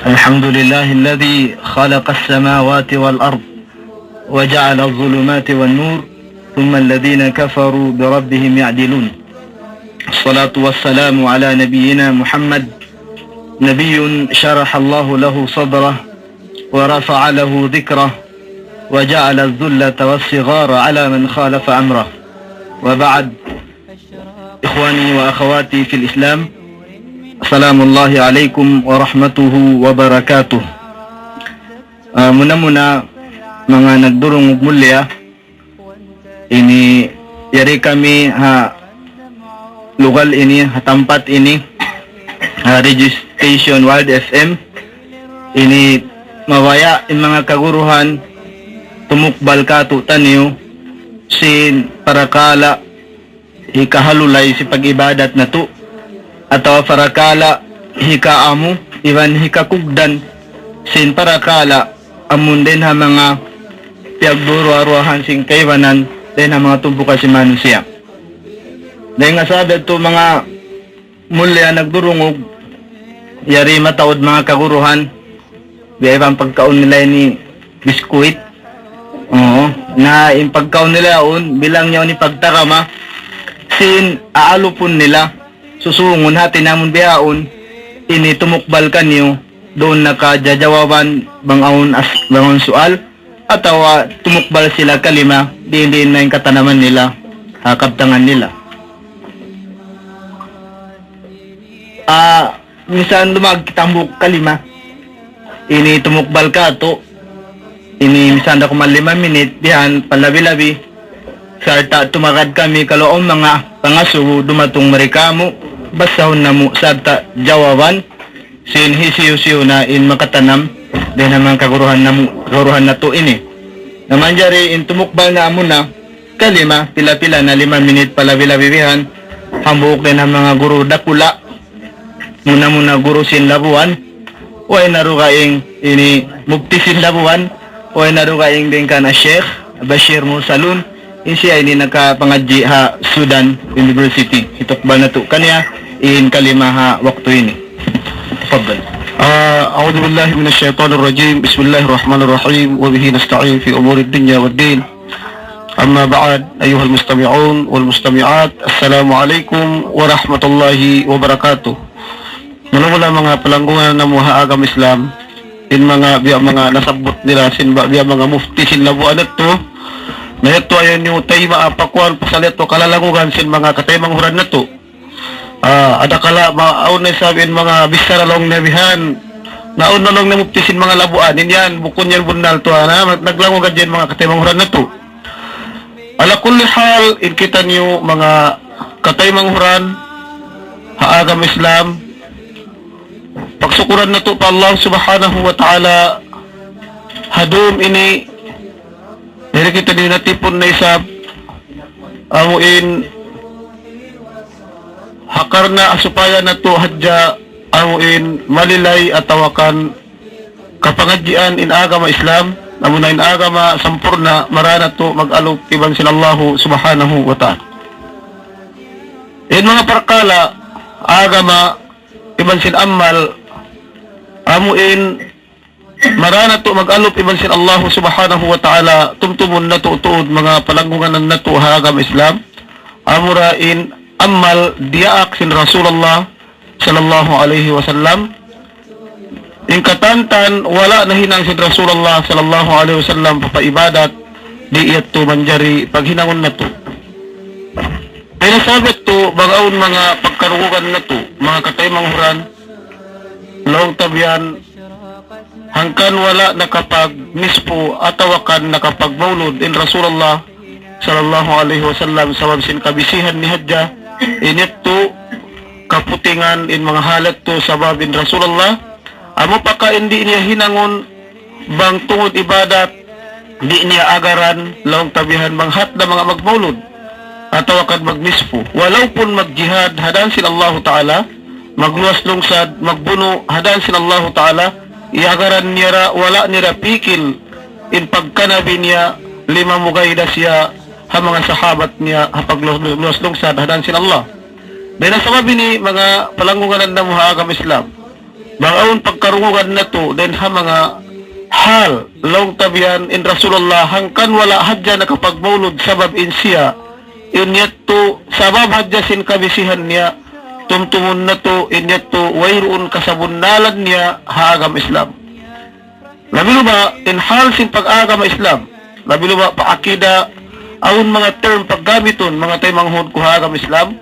الحمد لله الذي خلق السماوات والأرض وجعل الظلمات والنور ثم الذين كفروا بربهم يعدلون. الصلاة والسلام على نبينا محمد، نبي شرح الله له صدره ورفع له ذكره وجعل الذلة والصغار على من خالف أمره. وبعد، إخواني وأخواتي في الإسلام، السلام الله عليكم ورحمته وبركاته. Muna-muna mga nagdurong mulya, ini yari kami lugal ini hatampat ini radio station Wild FM ini mawaya in mga kaguruhan tumukbal ka tutan niyo sin parakala ikahalulay si pag-ibadat na to atau parakala hikaamu iwan hikakugdan sin parakala amun din ha mga piyagduro-aruahan sing kaiwanan din ha mga tumbuka si manusia. Dahil nga sabi ito mga mulya nagdurungog yari mataod mga kaguruhan di ibang pagkaon nila ni biskuit. Oo, na yung pagkaon nila yun bilang niya ni pagtarama sin aalupon nila susungon hati namon bihaon ini tumukbal kanyo doon nakajajawaban bangon soal atau tumukbal sila kalima din na yung katanaman nila kaptangan nila. Minsan lumagtambok kalima ini tumukbal ka to ini minsan ako man 5 minit dihan palabi-labi sarta tumakad kami kaloong mga pangaso dumatong marikamo basahon na mo sarta jawaban sin hisiyo-siyo na in makatanam din naman kaguruhan na to ini naman jari in tumukbal na amo na kalima pila-pila na 5 minit palabi-labihan hambuk din ang mga guru dakula muna guru sin labuan way narukaing ini mukti sin labuan way narukaing din ka na Sheikh Bashir Musalun siya ini nakapangadji ha Sudan University itukbal na to kanya in kalima ha waktu ini. Tafadhal. A'udhu billahi minash shaitanir rajim. Bismillahirrahmanirrahim. Wa bihi nasta'in fi umurid dunya wad din. Amma ba'd, ayyuhal mustami'un wal mustami'at. Assalamu alaikum wa rahmatullahi wa barakatuh. Mula mga palanggungan na muha agam Islam in mga nasabot nila sin biya mga mufti sin labuan to na ito ayon yung tayma apakwan pasalit to kalalangugan sin mga kataymang huran na to. Ada kala maun na sabihin mga bisaralong nabihan naun na lang na muptisin mga labuan yan bukon yan bunal to naglangugan dyan mga kataymanguran na to ala kulli hal in kita niyo mga kataymanguran haagam Islam pagsukuran na to pa Allah subhanahu wa ta'ala hadum ini dari kita din natipon na isab amuin hakar na supaya na to hadya amuin malilay at tawakan kapangadjian in agama Islam namuna in agama sampurna marana to mag-alok iban sin Allah subhanahu wa ta'ala in mga parkala agama iban sin amal amuin marana to mag-alok iban sin Allah subhanahu wa ta'ala tumtumun na to tuod mga palanggungan na to agama Islam amurain amal diaak sin Rasulullah sallallahu alaihi wasallam in katantan wala na hinang sin Rasulullah sallallahu alaihi wasallam papaibadat di ito manjari paghinangon na to pero sabit to bagaon mga pagkarugugan na to mga kataymanghuran long tabyan hangkan wala nakapag nispo atawakan nakapag maulud in Rasulullah sallallahu alaihi wasallam sabab sin kabisihan ni hadja inito kaputingan in mga halat to sababin Rasulullah amo pa ka hindi niya hinangon bang tungod ibadat di niya agaran laong tabihan bang hat na mga magmaulud ataw kad magnispo walaw pun magjihad hadan sin Allah Ta'ala magluwas lungsad magbuno hadan sin Allah Ta'ala iagaran niya wala niya pikil in pagkanabi niya 5 mugayda siya ha mga sahabat niya hapagluwas lungsad hadan sin Allah. Dahil sa sababi ni mga palanggungan na muha agam Islam Bangaon pagkarungan na to, then ha mga hal, long tabihan in Rasulullah, hangkan wala hadya nakapagmaulod sabab in siya, inyat to, sabab hadya sin kabisihan niya, tumtumun na to, inyat to, wayroon kasabunnalan niya, haagam Islam. Labilo ba, in hal sin pag-agam Islam, labilo ba, paakida, awon mga term paggamiton, mga tayo manghod ko haagam Islam,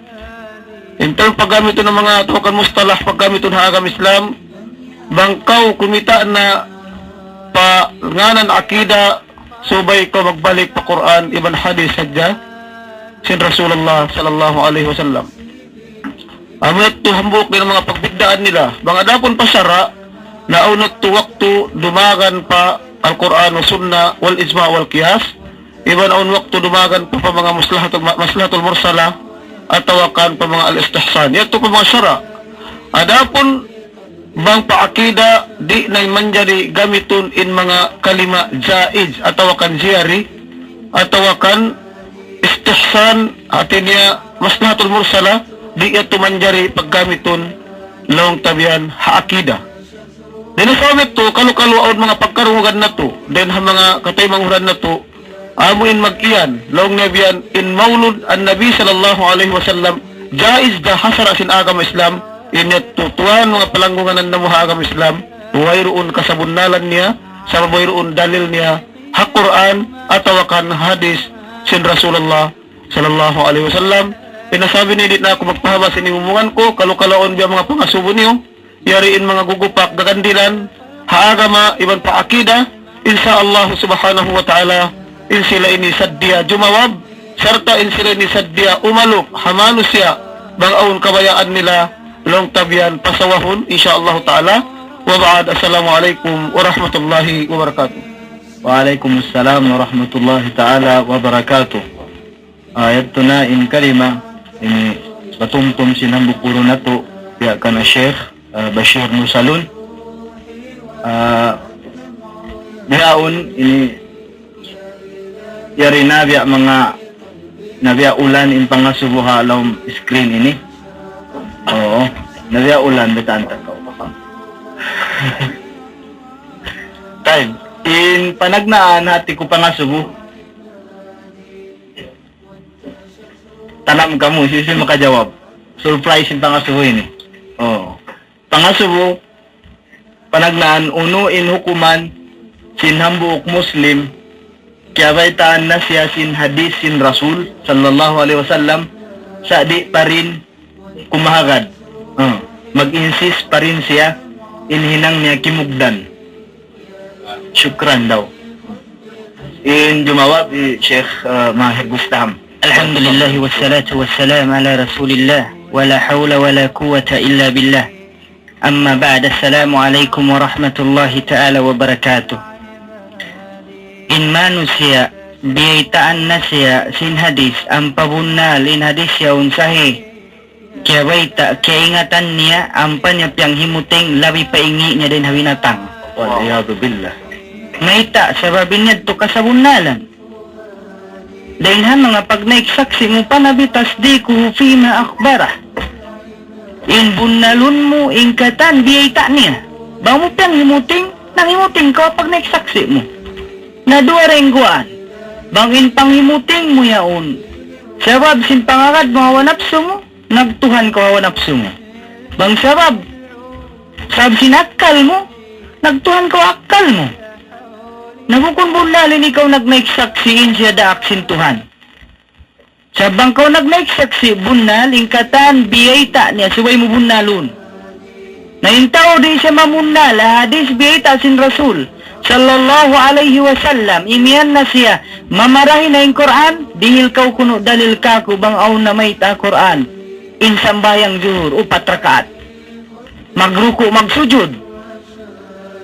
in term paggamiton ng mga tuwakan mustalah paggamiton haagam Islam, bangkaw kumita na pa nganan akida subay ko magbalik pa Quran ibn hadis sadya sin Rasulullah sallallahu alaihi wasallam. Amat to hambok din ang mga pagbigdaan nila. Bang adapon pa syara naunat to waktu dumagan pa al-Quran wa sunna wal ijma wal qiyas. Iban aun waktu dumagan pa mga maslahatul mursala at tawakan pa mga al-istihsan. Yato pa mga syara. Adapon bang paakida di na manjari gamitun in mga kalima jaiz atau kan ziyari atau kan istihsan atin niya maslahatul mursala di ito manjari paggamitun long tabihan haakida. Then sa to kalu-kaluaon mga pagkarungan na to then ha mga katay manguran na to amuin mag-iyan long nabiyan in maulud an nabi sallallahu alaihi wasallam jaiz da hasara sin agama Islam inyat tutuan mga palanggungan ng namuhagam Islam, wayroon kasabunnalan niya, sa wayroon dalil niya, ha-Quran, atawakan hadis, sin Rasulullah, sallallahu alaihi wasallam. Pinasabi ni dit na ako magpahaba sa inimumungan ko, kalukalaon biya mga pangasubo niyo, yariin mga gugupak, gagandilan, haagama, iban pa akida, insya Allah subhanahu wa ta'ala, in sila ini saddiya jumawab, serta in sila ini saddiya umaluk, hamanu siya, bang aun kabayaan nila, long tabian pasawahun insyaallah taala wa ba'd. Assalamualaikum warahmatullahi wabarakatuh. Waalaikumsalam warahmatullahi taala wabarakatuh. Ayat na in kalima ini patumtum sinambuk puro nato ya kana Sheikh Bashir Nusalun. Dihaon ini yari nabiya mga nabiya ulan in pangasubuha alawm screen ini. Oo, nabiya ulan betanta ka. Time in panagnaan hati ko pangasubo. Tanam kamu sisi makajawab. Surprise in pangasubo ini. Oo. Pangasubo panagnaan uno in hukuman sin hambuk Muslim kaya baitaan na siya sin hadis sin Rasul sallallahu alaihi wasallam sa di pa rin kumahagad. Mag-insist pa rin siya inhinang niya kimugdan. Syukran daw. In jumawab Sheikh Mahir Gustaham. Alhamdulillah wassalatu wassalam ala Rasulillah wa la hawla wa la quwwata illa billah. Amma ba'd, assalamu alaikum wa rahmatullahi ta'ala wa barakatuh. In manusia biyaitaan na siya sin hadis ang pabunnal in hadis siya unsahih kaya baita, kaya ingatan niya ang panyapyang himuting labi paingi niya din hawinatang. Waliyadu billah. Ngaita, sababin niya ito kasabunnalan. Dahil ha mga pag naiksaksi mo pa nabitas di kuhufi na akbara. In bunnalun mo, ingkatan, biyaita niya. Ba mo piyang himuting, nang himuting ka pag naiksaksi mo. Nadua rin guan. Bang in panghimuting mo yaon. Sabab sin pangagad mga wanapso mo, nagtuhan ka wanapso mo. Bang sabab, sab sinakal mo, nagtuhan ka akal mo. Nagukunbunlalin ikaw nagnaiksaksiin siya daak sin Tuhan. Sabang ka nagnaiksaksi, bunnal, ingkatan, biyayta niya, suway mo bunnalun. Naintaw di siya mamunnal, hadis biyayta sin Rasul sallallahu alaihi wasallam, imiyan na siya, mamarahin na yung Quran, dihil kaw kuno dalil kako bang aw na may ta Quran, insambayang zuhur, 4 rakaat. Magruko, magsujud.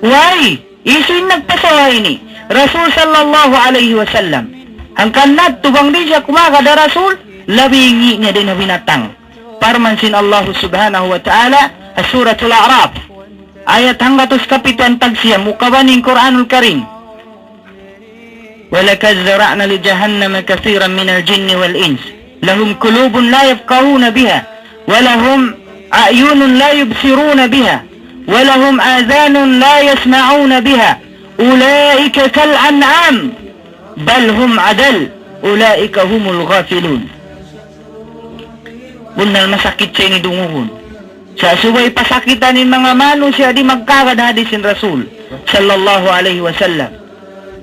Why? Iso yung nagpasawa ini. Rasul sallallahu alaihi wasallam. Ang kanat, tubang di siya kumakada Rasul, labingi niya din na binatang. Parmansin Allah subhanahu wa ta'ala, Suratul A'raf. Ayat hanggatos kapituan tagsiyam, mukabaning Quranul Karim. وَلَكَدْ ذَرَعْنَا لِجَهَنَّمَ كَثِيرًا مِنَ الْجِنِّ وَالْإِنسِ لَهُمْ قُلُوبٌ لَا يَفْقَهُونَ بِهَا وَلَهُمْ أَعْيُنٌ لَا يُبْصِرُونَ بِهَا ولهم آذان لا يسمعون بها أولئك كالأنعام بل هم عدل أولئك هم الغافلون. Bunal masakit sa inidunguhon. Sa suway pasakitan ng mga manusia di magkagad hadisin Rasul sallallahu alaihi wasallam.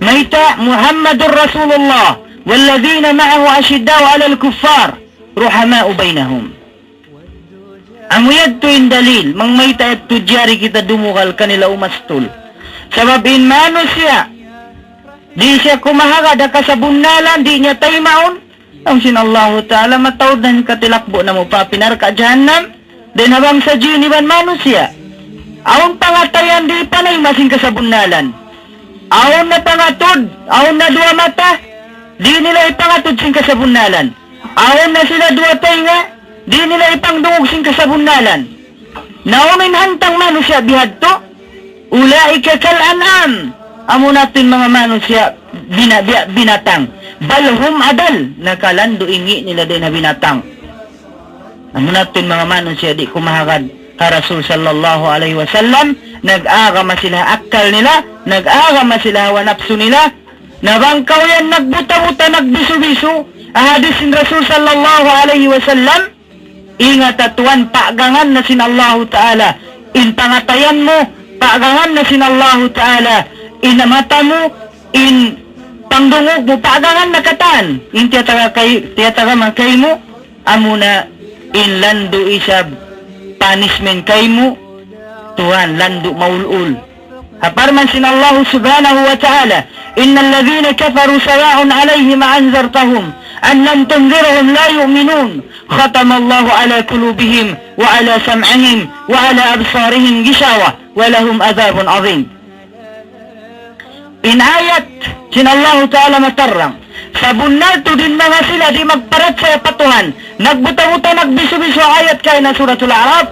Maita Muhammadur Rasulullah walladhina ma'ahu ashiddau 'alal kuffar ruhama'u bainahum. Amuyad to in dalil mang maita at tujari kita dumukal kanila umastul. Sababin manusia di siya kumahagad ka sa bunnalan di niya taymaon. Ang sinallahu ta'ala matawad na katilakbo na mo pa pinar ka jahannam. Den habang sa jiniban manusia. Aon pangatayan di panay masing kasabunnalan. Aon na pangatod, aon na dua mata, di nila ipangatod sing kasabunnalan. Aon na sila dua tainga, di nila ipangdungog sing kasabunnalan. Naunin hantang manusia bihadto, ulaika kal an'am. Amo natin mga manusia binatang. Balhum adal, nakalando ingi nila din na binatang. Amo natin mga manusia di kumahagad ka Rasul sallallahu alaihi wasallam, nag-agama sila akal nila, nag-agama sila hawa nafsu nila, nabangkaw yan, nagbuta-buta, nagbisu-bisu, ahadis sin Rasul sallallahu alaihi wasallam, ingat atuan, paagangan na sin Allahu Ta'ala, in pangatayan mo, paagangan na sin Allahu Ta'ala, in mata mo, in pangdungog mo, paagangan na katan, in tiyataga man kay mo, amo na, in lando isab, punishment kay mo, Tuhan lando maulul. Haparman sin Allah subhanahu wa ta'ala, innal ladhina kafaru sawa'un alayhim anzartahum an lam tunzirhum la yu'minun. Khatama Allah ala qulubihim wa ala sam'ihim wa ala absarihim gishawa wa lahum adhabun azim. In ayat sin Allah ta'ala matarrang sabunal to din mga sila di magparat sa patuhan, nagbuta-buta, nagbisu-bisu ayat kay na suratul Arab.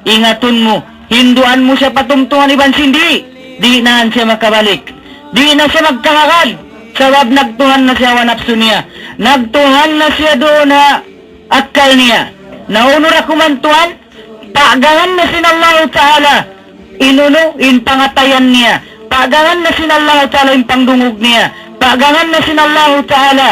Ingatun mo, hinduan mo siya patumtungan iban sindi, di na siya makabalik, di na siya magkahagad, sabab nagtuhan na siya wanapso niya, nagtuhan na siya doon na akal niya, naunor ako mantuhan, paagangan na sin Allah Ta'ala, inuno, in pangatayan niya, paagangan na sin Allah Ta'ala, in pangdungog niya, paagangan na sin Allah Ta'ala,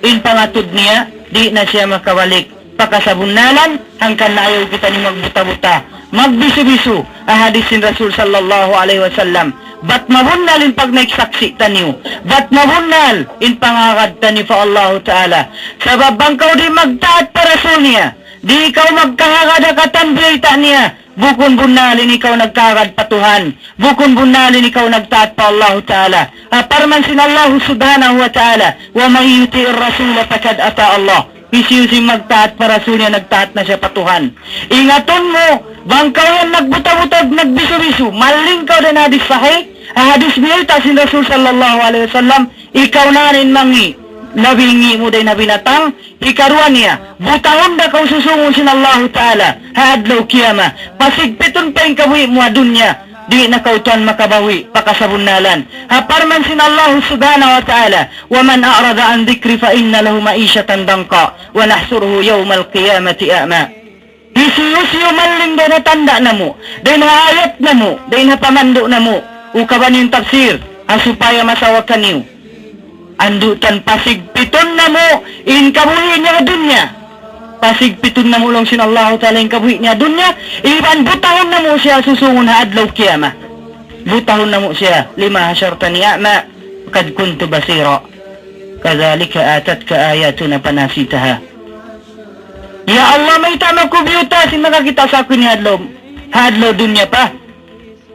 in pangatod niya, di na siya makabalik, pakasabunnalan, hangkan na ayaw kita ni magbuta-buta, magbisu-bisu, ahadis sin Rasul sallallahu alaihi wasallam, bat mabunnal in pag naiksaksi taniyo, bat mabunnal in pangagad taniyo fa Allah Ta'ala, sabab bangkaw di magtaat para Rasul niya, di ikaw magkahagad akatan bilita niya, bukun bunnalin ikaw nagkagad patuhan, bukun bunnalin ikaw nagtaat pa Allah Ta'ala, aparman sin Allah subhanahu wa ta'ala, wa may yuti'ir Rasul fakad ata Allah, isiyusin magtaat para Rasul niya, nagtaat na siya patuhan. Ingaton mo, bangkaw yan nagbuta-butag, nagbisu-bisu, malingkaw din hadis sahih, hadis biyay ta sin Rasul sallallahu alaihi wasallam, ikaw na rin mangi, nabingi mo din na binatang, ikaruan niya, butahon na kau susungon sin Allah Ta'ala, haadlaw kiyama, pasigpiton pa yung kabuhi mo adunya, di na kautuan makabawi, pakasabunnalan. Haparman sin Allah subhanahu wa ta'ala, wa man a'rada an dhikri fa inna lahu ma'isyatan dangka, wa nahsuruhu yawmal qiyamati a'ma. Hisiyo maling din na tanda na mo, din hayat na mo, din pamando na mo, ukaban yung tafsir, asupaya masawakan niyo. Andutan pasigpiton na mo, in kabuhi niya dunya. Pasigpiton na mo lang sin Allah Ta'ala in kabuhi niya dunya, iban butahon na mo siya susungon ha adlaw kiyama. Butahon na mo siya, lima hasyartan ni'ama, kad kuntu basira. Kadhalika atatka ayatuna panasitaha. Ya Allah, may tama ko biyuta, sin nakakita sa akin ni hadlaw dunya pa.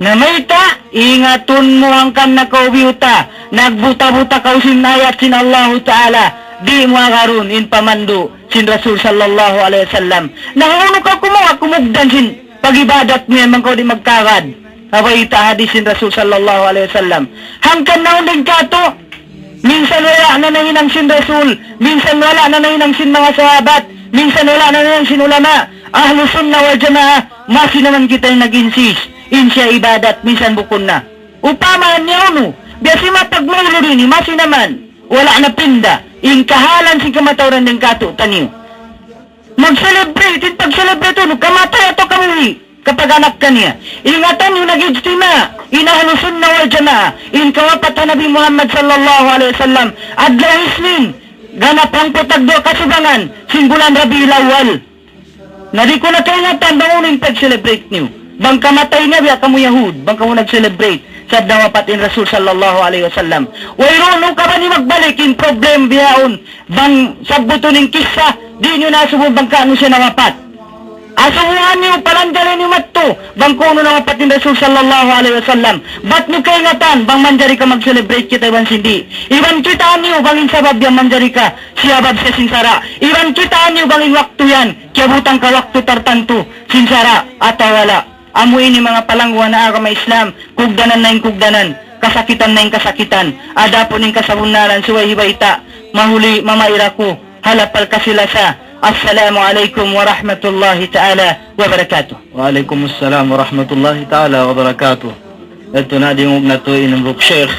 Na may ta, ingatun mo ang kan na kaubiyuta, nagbuta-buta kausin ayat sin Allah Ta'ala, di mo agaron in pamando sin Rasul sallallahu alaihi wasallam. Nahuno ka kumugdan sin pagibadat mo yan, man ko di magkagad. Habay ita hadis sin Rasul sallallahu alaihi wasallam. Hangkan na uling ka to, minsan wala na nahinang sin Rasul, minsan wala na nahinang sin mga sahabat, minsan wala na nahinang sin ulama, ahlu sunnah wal jamaah, masi naman kita yung nag-insist. Insya ibadat, minsan bukon na. Upaman niya uno, biyasi mapagmaylo rin, masi naman, wala na pinda, ingkahalan si kamatawran ng kato, taniyo. Mag-celebrate, pag-celebrate uno, kamatay ato kami, kapag anak ka niya. Ingatan yung nag-ijtima, inahalusun na wal jamaah, in kawapat na Nabi Muhammad sallallahu alaihi wasallam, adlaw Isnin, ganap ang putagdo kasubangan, singgulan Rabiul Awwal. Nadi ko na kayo ingatan, bangunin pag-celebrate niyo. Bang kamatay niya, biya kamo Yahud, bang kamo nag-celebrate sa dawapatin Rasul sallallahu alaihi wasallam. Wayroon ka ba ni magbalik in problem biyaon, bang sabuto ning kisa, di nyo nasubong bang kaano siya nawapat. Asuhuhan niyo, palandarin niyo matto, bang kuno nawapatin Rasul sallallahu alaihi wasallam. Ba't nyo kaingatan, bang manjari ka mag-celebrate kita iwan sindi. Iwan kita niyo, bang insabab yan manjari ka, siyabab sa sinsara. Iwan kita niyo, bang in waktu yan, kiabutang ka waktu tartanto, sinsara, ataw wala. Amuin ni mga palangwa na agama Islam, kugdanan na yung kugdanan, kasakitan na yung kasakitan, adapon yung kasabunaran, suway hibayta, mahuli mamaira ko, halapal ka sila sa Assalamualaikum warahmatullahi ta'ala wabarakatuh. Waalaikumsalam warahmatullahi ta'ala wabarakatuh. Ito na dingog na to inambok Sheikh.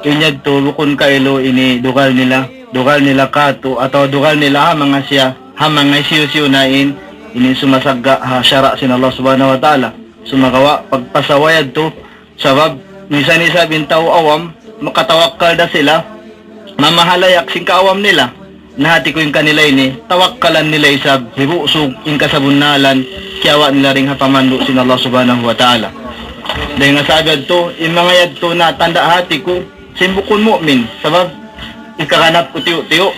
Inyag to bukon kailo ini dugal nila kato atau dugal nila ha mga siya ha mga siyo nain ini sumasagga ha syara sin Allah subhanahu wa ta'ala. Sumagawa pagpasawayad to sabab misa-nisa bintaw awam makatawakkal da sila mamahalayak sing kaawam nila nahati ko yung kanila ini tawakkalan nila isab hibusog yung kasabunalan kiyawa nila ring hapamando sin Allah subhanahu wa ta'ala dahil nga sagad to yung mga yad to na tanda hati ko simbukon mu'min sabab ikakanap ko tiyo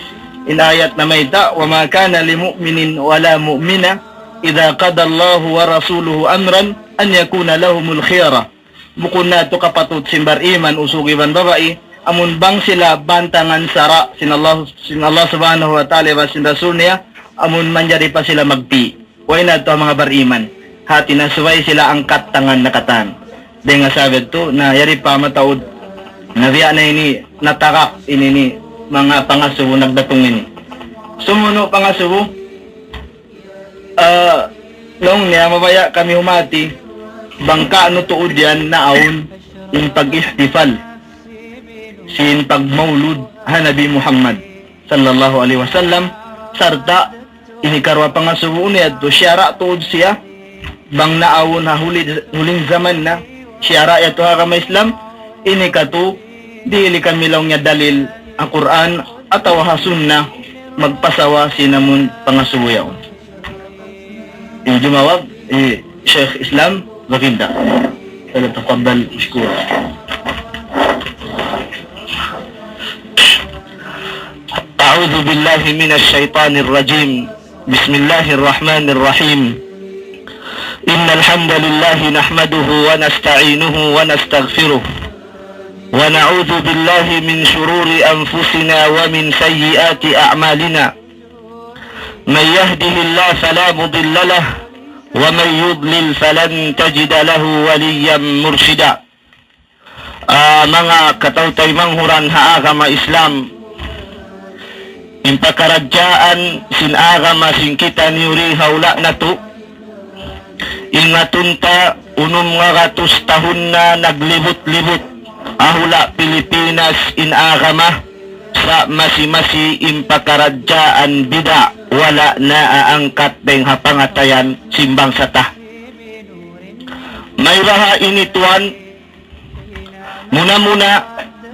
inayat na may ta wa ma kana li mu'minin wala mu'mina idha qada Allahu wa rasuluhu amran an yakuna lahumul khiyara bukun na to kapatut simbar iman usugi ban babae amun bang sila bantangan sara sin Allah subhanahu wa ta'ala wa sin rasul niya amun manjari pa sila magpi way na to mga bariman hati na suway sila angkat tangan nakatan dahil nga sabi to na yari pa mataod nabiya na ini natakak ini ni mga pangasubo nagdatong ini sumuno pangasubo nung niya mabaya kami humati bangka ano tuod yan na aon yung pag-istifal sin pagmaulud ha Nabi Muhammad sallallahu alaihi wasallam sarta inikarwa pangasubo niya to syara tuod siya bang naawon ha huling zaman na syara yato ha kama Islam inikato dili kami lang niya dalil ang Quran ataw ha sunna magpasawa sinamun pangasubo yaon jumawab Sheikh Islam baginda تفضل مشكور أعوذ بالله من الشيطان الرجيم بسم الله الرحمن الرحيم إن الحمد لله نحمده ونستعينه ونستغفره ونعوذ بالله من شرور أنفسنا ومن سيئات أعمالنا من يهده الله فلا مضل له ومن يضلل فلن تجد له وليا مرشدا mga katawtay manghuran ha agama Islam impakaradjaan sin agama sin kita niuri haula na to ingatunta unum nga gatus tahun na naglibot-libot ahula Pilipinas in agama sa masi-masi impakaradjaan bida wala na aangkat deng hapangatayan simbang sata may raha inituan muna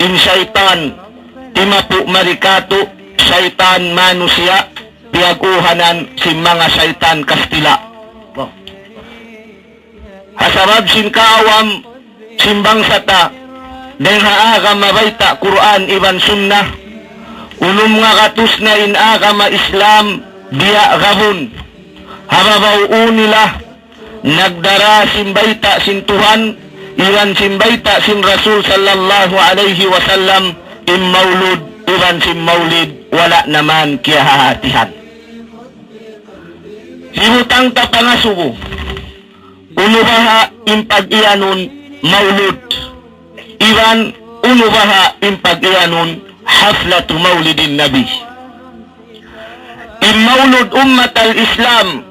in syaitan timapu marikato syaitan manusia piaguhanan si mga syaitan kastila hasabab sin kaawam simbang sata deng haaga mabaita Quran iban sunnah ulum nga katus na in agama Islam biya gabun hababaw nila nagdara simbayta sin Tuhan iwan simbayta sin Rasul sallallahu alaihi wasallam im maulud iwan sim maulid wala naman kiyahatihan hibutang tapangasubo unubaha impag-ianun maulud iwan unubaha impag-ianun haflatu maulidin nabi in maulud ummat al-Islam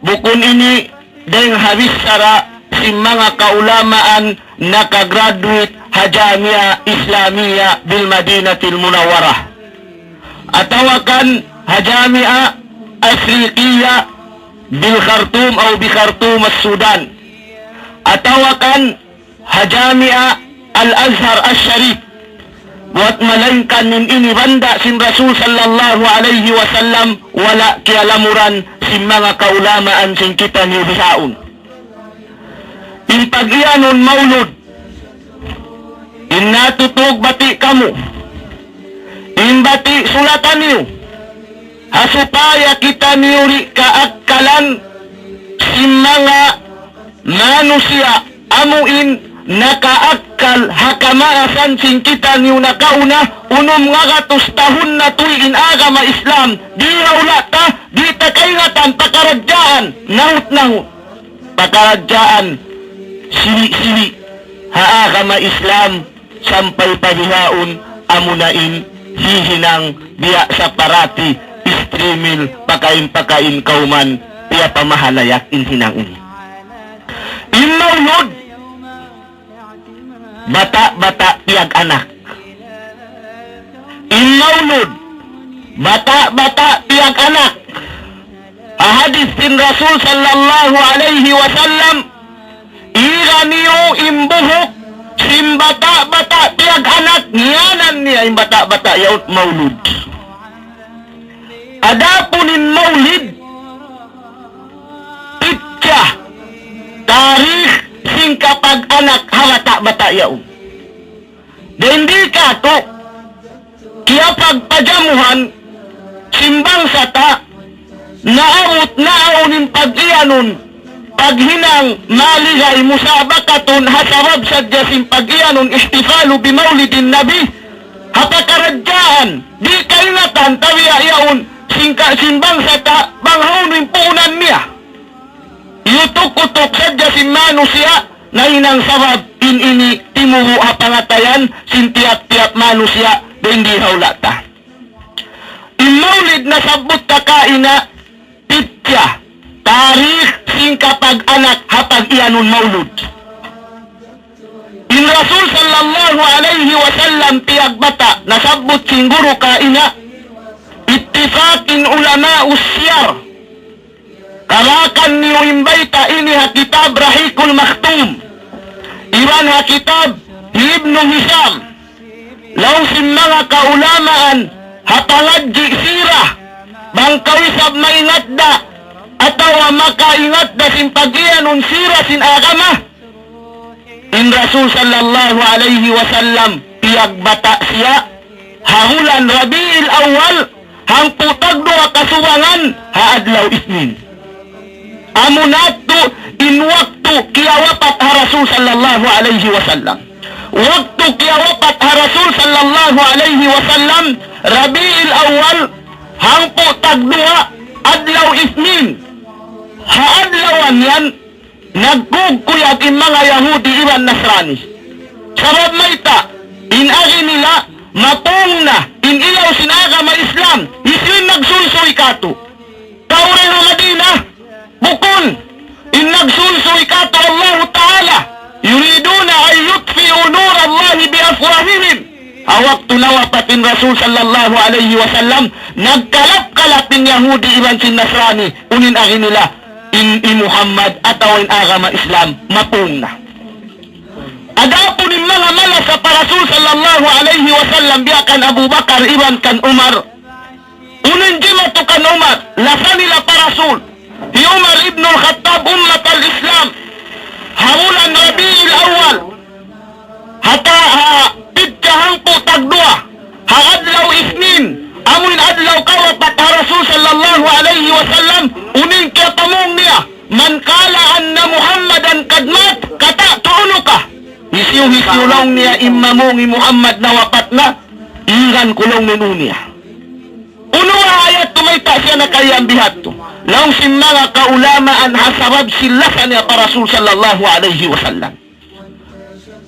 bukun ini deng habis sara si mga kaulamaan nakagraduate hajamia islamia bil madinatil munawwarah atawakan hajamia afriqiya bil Khartoum o bi Khartoum as Sudan atawakan hajamia al-Azhar al-Sharif buat malainkan min ini banda sin Rasul sallallahu alaihi wasallam wala kialamuran sin mga kaulamaan sin kita ni bisaon. In pag-iyanon maulud, in natutog bati kamu, in bati sulatan niyo, hasupaya kita niyuri kaakkalan sin mga manusia amuin nakaakkal hakamaasan sin kita niyo nakauna nga gatos tahun na tuwin agama Islam di raulata di takaingatan pakaradyaan nahut pakaradyaan sili haagama Islam sampay paghihaon amunain hihinang biya sa parati istrimil pakain kauman piya pamahalayak inhinangin immaulod bata-bata tiag anak. Immaulud, bata-bata tiag anak. Ahadis din Rasul sallallahu alaihi wasallam, ira niyo imbuhok, sim bata-bata tiag anak, niyanan niya im bata-bata yaut maulud. Adapunin maulid, itya, tarikh, sing kapag anak halata bata yaon. Hindi ka to kaya pagpajamuhan simbang sata naamot naaunin pag-iyanon paghinang maligay musabakaton hasabab sadya sim pag-iyanon istifalu bimaulidin nabi hapakaradyaan di kaingatan tawiya yaon simbang sata banghaunin puunan niya yutok-utok sadya sim manusia na inang sabab ini timuhu apangatayan sin tiap-tiap manusia hindi haulata. Immaulid na sabot kakaina pitya tarikh sin kapag anak hapag iyanon maulud. In Rasul sallallahu alaihi wasallam tiag bata nasabot sin guru kaina ittifaqin ulama usyar karakan niyo imbayta ini ha kitab Rahikul Makhtum iwan ha kitab Ibnu Hisham law sin mga kaulamaan hapangadji sirah bangkawisab maingat da atawa makaingat da sin pag-iyanon sirah sin agama in Rasul sallallahu alaihi wasallam piyag bata siya hahulan Rabi'il Awwal hang putagdo kasuwangan haadlaw isnin amunatu in waktu kiawapat ha Rasul sallallahu alaihi wasallam waktu kiawapat ha Rasul sallallahu alaihi wasallam Rabi'il Awwal hangpo tagduha adlaw isnin haadlawan yan nagkugkuyag in mga Yahudi iwan Nasrani sabab maita in agi nila mapong na in ilaw sinagama Islam isin nagsulsoy kato kaure na Madina bukon in nagsulsoy kato Allah Ta'ala yuriduna ay yutfi'u nur Allah biafwahihim awak tunawapatin Rasul sallallahu alaihi wasallam nagkalap-kalap in Yahudi iban sin Nasrani unin agi nila in Muhammad ataw in agama Islam mapung na adapon in mga malas sa Rasul sallallahu alaihi wasallam biakan Abu Bakar iban kan Umar unin jimatu kan Umar lasa nila pa Rasul Umar ibn al-Khattab ummat al-Islam hamulan Rabi'il Awwal hata pitjahang po tagdua haadlaw isnin amuin adlaw kawapat ha Rasul sallallahu alaihi wasallam unin kaya pamong niya man kala anna Muhammadan kadmat kata tuunuka hisyu lang niya imamongi Muhammad na wapat na ingan kulong ninunia uno ayat tumayta siya na kayang bihat to laong sin mga kaulamaan hasabab silasan niya pa Rasul sallallahu alaihi wasallam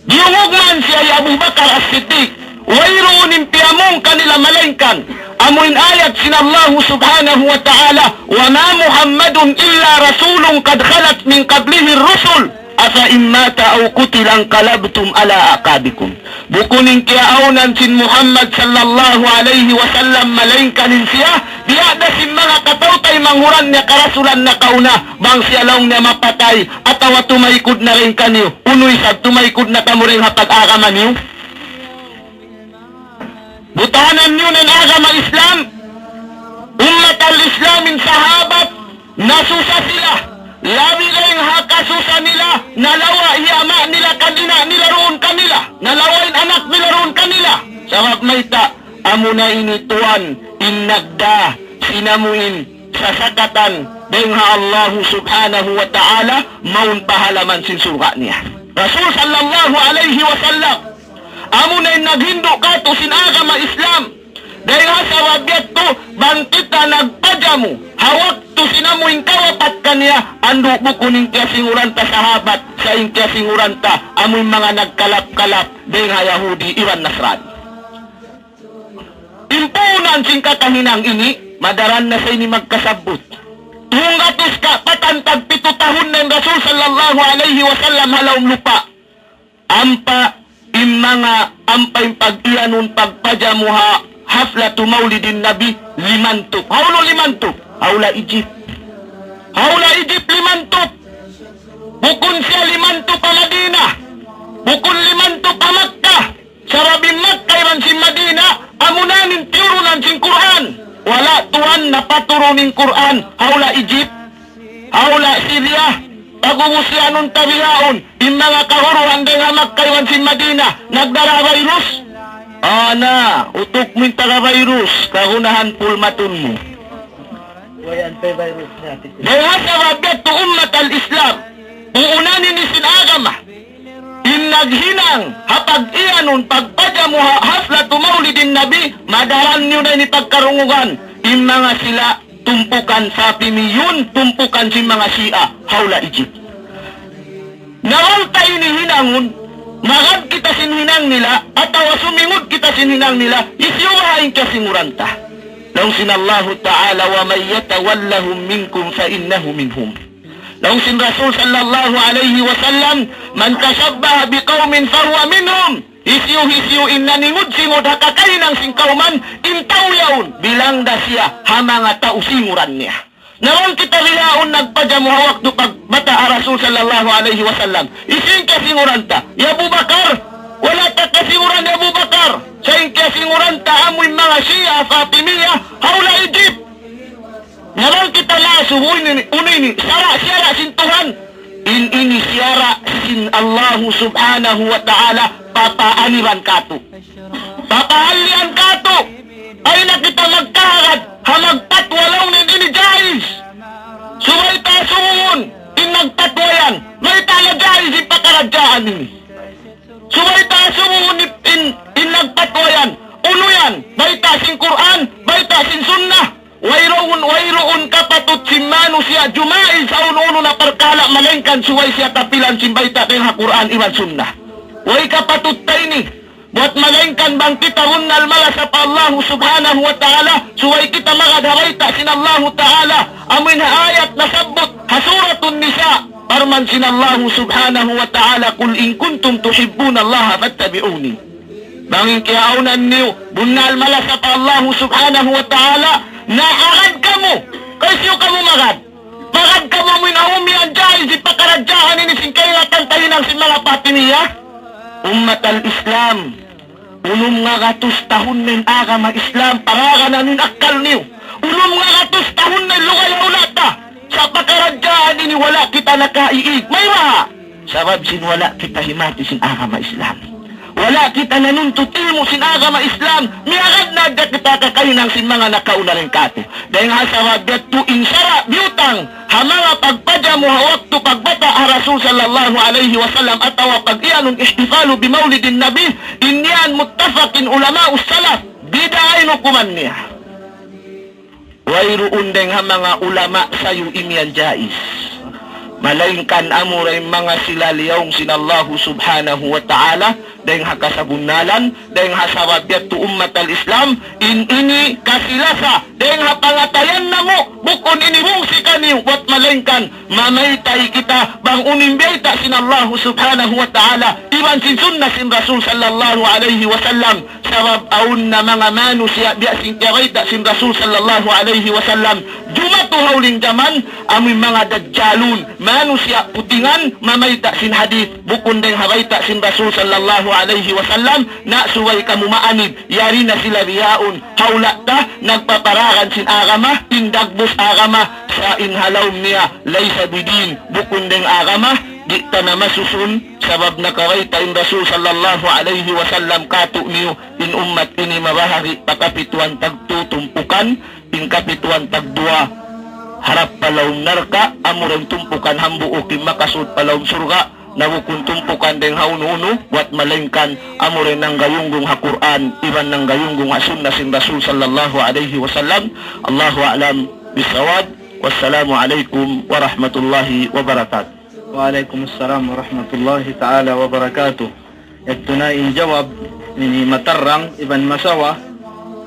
diungog siya ay Abu Bakar as-Siddiq wayroon piyamong kanila malengkan amuin ayat sin Allah subhanahu wa ta'ala wa ma Muhammadun illa rasulun kad khalat min qablihi rusul afa immata aw kutilang kalabtum ala aqabikum. Bukuning kiaunan sin Muhammad sallallahu alaihi wasallam malengkanin siya, diada sin mga katautay manghuran niya karasulan na kauna, bang siya lang niya mapatay, atawa tumaykod na rin kaniyo, unoy sa tumaykod na kamuring hapag-agaman niyo. Butahanan niyo ng agama Islam, ummat al-Islamin sahabat, nasusa sila, labi kayong hakasusa nila, nalawa iyama nila kanina, nilaroon kanila, nalawain anak nilaroon kanila. Sabab may ta, amo na inituan, inagda, sinamuin, sasakatan, dengha Allah subhanahu wa ta'ala, maun pahalaman sin surga niya. Rasul sallallahu alaihi wasallam, amo na naghindo ka to sin agama Islam, dahil sa wabyat to, bangkit na nagpajamu, hawak to sinamuing kawapat kaniya, ando bukuning kasinguran ta sahabat, sa ing kasinguran ta, amoy mga nagkalap-kalap, dahil Yahudi, iwan Nasrani. Impunan sing kakahinang ini, madaran na sa ini magkasabot. Tungatos ka, patantag 7 tahun ng Rasul sallallahu alaihi wasallam halawm lupa. Ampa, ampay pag-iyanon pagpajamuha, haflatu maulidin nabi, 5. Haulo 5. Haula Egypt. Haula Egypt 5. Bukun siya 5 pa Madina. Bukun 5 pa Makkah. Sarabing Makkah iran si Madina, amunanin tiurunan sin Quran. Wala tuhan na paturunin Quran. Haula Egypt. Haula Syria. Pagumusianon tabihaon. Yung mga kahuruhan din nga Makkah iran si Madina. Nagdara virus. Ana, utok mo yung taga-virus. Kahunahan pulmatun mo. Dahil sa wabyat to ummat al-Islam, uunanin ni sinagama, inaghinang hapag-iyanon pagpajamuha haflatu maulidin nabi, madaran nyo na ni pagkarungugan, in mga sila tumpukan sa pimiyon, tumpukan si mga Shia, haula Egypt. Nawal tayo ni hinangon, magad kita sinhinang nila, at sumingod kita sinhinang nila, isyuwain ka singuranta. Nang sinallahu ta'ala, wa may yatawallahum minkum fa innahu minhum. Nang sin Rasul sallallahu alaihi wasallam, man kasabbaha biqaumin fahuwa minhum. Hisyu innaningud singod hakakainang sing kauman, intaw yaun, bilang da siya, hamanga tao singuran niya. Naon kita riyaon nagpajamuha waktu pagbata Rasul sallallahu alaihi wasallam. Ising kasinguran ta, ya Abu Bakar, wala ta kasinguran ya Abu Bakar. Sa ing kasinguran ta amoy mga Shia, Fatimiyah, haula Egypt. Naon kita laso, unini, sara sin Tuhan. Ini siara sin Allah subhanahu wa ta'ala, papaaniran kato. Papahalian kato. Ay na kita magkaharad, hamagpatwalaw nin ini jais. Suway ta sumun, inagpatwayan, may tala jais ipakaradyaan ini. Suway ta sumun, inagpatwayan, unuyan, may tasing Quran, may tasing sunnah. Wayroon kapatut simmano siya, jumail sa uno na perkala malengkan, suway siya tapilan simbayta ng Quran iwan sunnah. Way kapatut tayo ni, buat malengkan bang kita hunnal malasap Allah subhanahu wa ta'ala, suway kita magadharayta sin Allah ta'ala, amin ayat na sabot, hasuratun nisa, parman sin Allah subhanahu wa ta'ala, kul in kuntum tuhibbun Allah fattabi'uni. Bangin kiaunan niyo, bunnal malasap Allah subhanahu wa ta'ala, naagad ka mo, kaysyo ka mo magad. Magad ka mo minahumi ang jahil, si pakaradyahan ini singkaylatan tayo ng si mga Fatimiyah. Ummat al-Islam, ulum nga gatos tahun nin agama Islam, paraganan nin akal niyo. Ulum nga gatos tahun nin lugayaw nata, sa pakaradyahan ini wala kita nakaiig. May maha, sabab sin wala kita himati sin agama Islam. Wala kita nanuntut ilmu sin agama Islam, miagad na kita kakainang sin mga nakauna rin kato. Dahil nga sa wabyat to insara biutang, hamanga pagpajamu hawakto pagbata Rasul sallallahu alaihi wasallam atawa pag-ianong ihtifalu bimaulidin nabi, inyan muttafakin ulama ussalaf, bidaay no kuman niya. Wayroon deng ha mga ulama sayo imian jais. Malaingkan amuray mga silaliyaw sinallahu subhanahu wa ta'ala dahil hakasabunalan, dahil hasawabiyat tu ummat al-Islam, ini kasilasa, dahil hapangatayan na mo, bukon ini mong si kaniw, wat malaingkan, mamaytay kita, bang unimbiyata sinallahu subhanahu wa ta'ala, iman sin sunnah sin Rasul sallallahu alaihi wasallam, sabab aun na mga manusia, biya sin kiyakita sin Rasul sallallahu alaihi wasallam, jumatu hauling jaman, amoy mga dajjalun, manusia putingan, mamayta sin hadith, bukon dahil habayta sin Rasul sallallahu alaihi wasallam, na suway kamumaanid, yari na sila riyaon, hawla ta, nagpaparagan sin agama, indagbos agama, sa inhalaw niya, laysa bidin, bukon dahil agama, di ta na masusun, sabab nakawayta in Rasul sallallahu alaihi wasallam, kato niyo, in ummat ini mabahagi, pakapituan tagtutumpukan, in kapituan tagdua, harap palawang narka, amurang tumpukan hambuo kim makasud palawang surga, nawukun tumpukan deng haunu-unu, wat malengkan amurang nang gayunggong ha-Quran, iban nang gayunggong ha-sunnah sin Rasul sallallahu alaihi wasallam. Allahu a'lam bisawab. Wassalamu alaikum warahmatullahi wabarakatuh. Waalaikumsalam warahmatullahi ta'ala wabarakatuh. Ito na injawab ni matarang iban masawa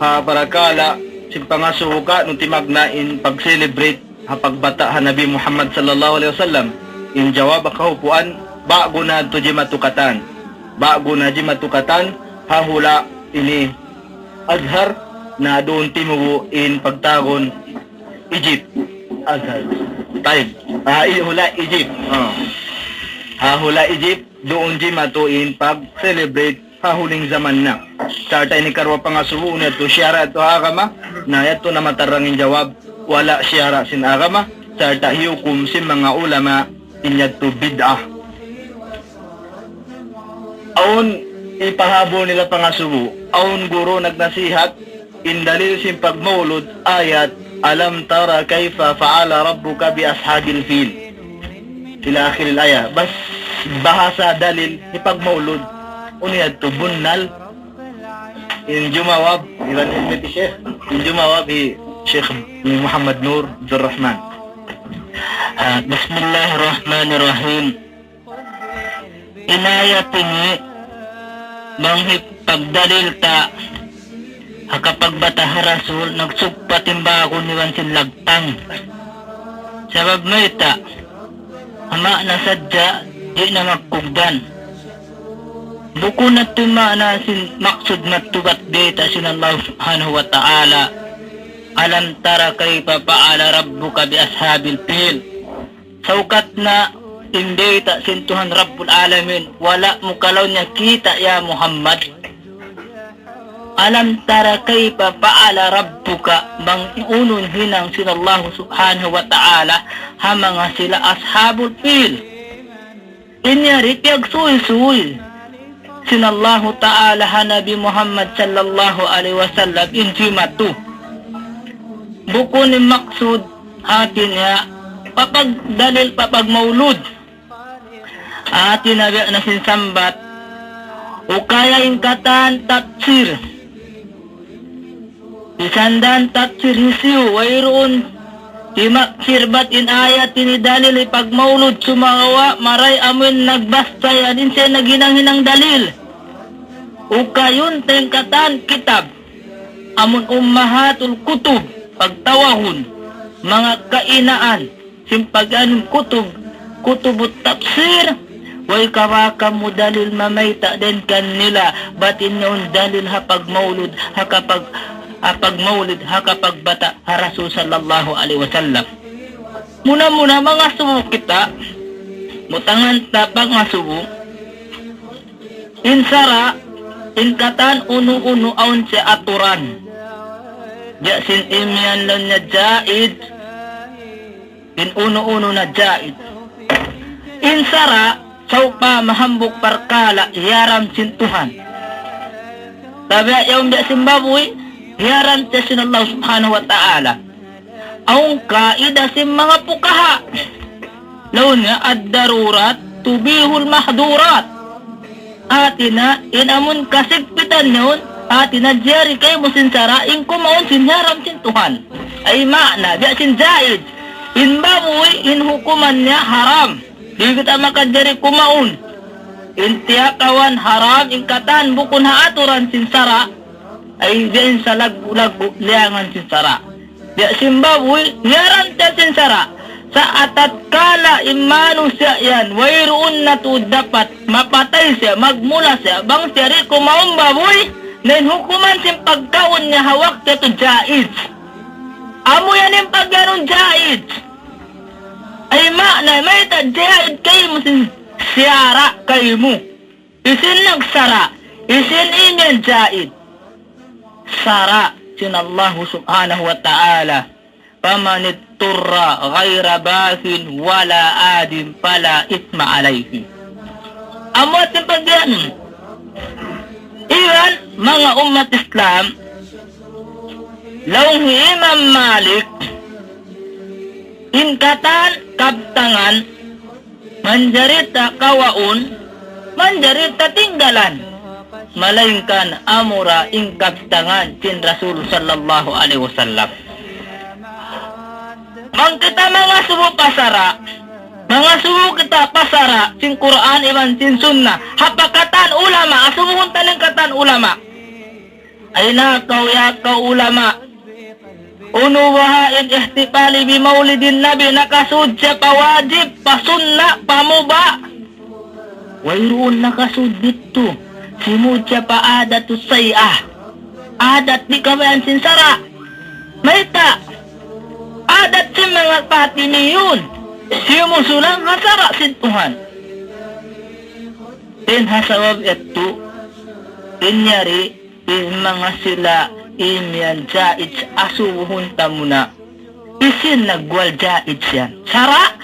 ha barakala si pangasuka nung timagnain pag-celebrate ha pagbata ha Nabi Muhammad sallallahu alaihi wasallam. Injawab akahupuan bago na to di matukatan. Bago na di matukatan hahula ini Azhar na doon timugo in pagtagon Egypt. Azhar. Taib. Hula Egypt. Hula Egypt doon di matuin pag-celebrate hahuling zaman na. Sarta ini karwa pangasuho na to syara to agama na yato na matarangin jawab wala syara sin agama sarta hiukum sin mga ulama inyad to bid'ah. Aun ipahabo nila pangasuho, aun guro nagnasihat indalil sin pagmaulod ayat alam tara kayfa fa'ala rabbuka bi ashabil fil ila akhir al-aya. Bas bahasa dalil ipagmaulod uniyad to bunnal in jumawab ilan ismeti Sheikh in jumawab Sheikh Muhammad Nur Abdul Rahman. Bismillahirrahmanirrahim. Inayat ini manghip pagdalil ta hakapagbata Rasul nagsugpatimba ako ni Wansin Lagtang sabab mo ita ama na sadya di na magkugdan buko na tuma na sin maksud matubat data sin Allah subhanahu wa ta'ala alam tara kayfa fa'ala rabbuka bi ashabil fil saukat na hindi ta sin Tuhan Rabbul Alamin wala mo kalaw niya kita ya Muhammad. Alam tara kayfa fa'ala rabbuka bang unun hinang sin Allah subhanahu wa ta'ala ha mga sila ashabul fil inyari piyag suy-suy sin Allah ta'ala ha Nabi Muhammad sallallahu alaihi wasallam injimatu buko ni maksud atin ya papagdalil papagmaulud atin na sinsambat o kaya ingkatan tatsir isandan tatsir hisiu wairoon sirbat in ayat ini dalil ipagmaulud sumagawa maray amin nagbastayan din siya naginang-hinang dalil o kayon tengkatan kitab amun ummahatul kutub pagtawahon mga kainaan simpagan kutub kutubut tafsir way kawakam mo dalil mamayta din kanila batin yun dalil hapag maulud hapag hakapagbata ha Rasul sallallahu alaihi wasallam. Muna mga subo kita mutangan tapag nga subo insara inkatan uno aun si aturan ja sin imyan lon na jaid in uno na jaid insara saupa mahambuk parkala yaram sin Tuhan tabi yung da simbaboy yaram sin Allah subhanahu wa ta'ala ang kaida sin mga pukaha laon nga ad-darurat tubihul mahdurat atina inamun kasigpitan yun atina jari kayo mo sinsara ingkumaon sin yaram sin Tuhan ay makna di sin jaid In baboy, in hukuman niya haram. Di kita makadiri kumaun. In tiyakawan haram, in katan bukun haaturan sinsara, ay diyan sa lag-lag liangan sinsara. Di simbaboy, yaran siya sinsara. Sa atatkala imano siya yan, wayroon na to dapat mapatay siya, magmula siya, bang siya rin kumaong baboy, na hukuman siyang pagkaon niya hawak siya to jaiz. Amo yan yung pagyanong jaiz. Ay na may ta jaiz kayo mo sin siyara kayo mo. Isin nagsara, isin inyan jaiz. Sara, sin Allah subhanahu wa ta'ala. Pamanit turra ghaira basin wala adim pala isma alayhi. Amo ating pagyan. Iwan, mga umat Islam, laung Imam Malik, inkatan kabtangan, manjarita kawaun, manjarita tinggalan, malaingkan amura ingkabtangan sin Rasul sallallahu alaihi wasallam. Mang kita mga subo pasara, mga subo kita pasara, sin Quran iban sin sunnah, hapakatan ulama, asubuhon taning katan ulama. Ay nakaw yakaw ulama. Unuwahain ihtifali bi maulidin nabi, nakasud siya pawajib, pasunna, pamuba. Wayroon nakasud dito, simud siya pa adatu sayah. Adat di kabayan sinsara. Mayta. Adat si mga Fatimiyun, simusulang hasara si Tuhan. Din hasawab ito, inyari, mga sila, imyan jaiz, asubuhun tamuna. Isin nagwal jaiz yan. Sara,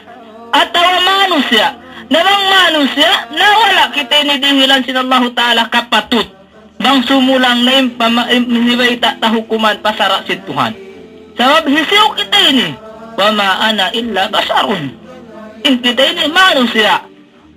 atawa manusya, namang manusya, nawala kita inidihilan sin Allah Ta'ala kapatut. Bang sumulang na imibayta tahukuman pasara si Tuhan. Sabab hisiw kita ini, wama ana illa basarun. In kita ini manusia,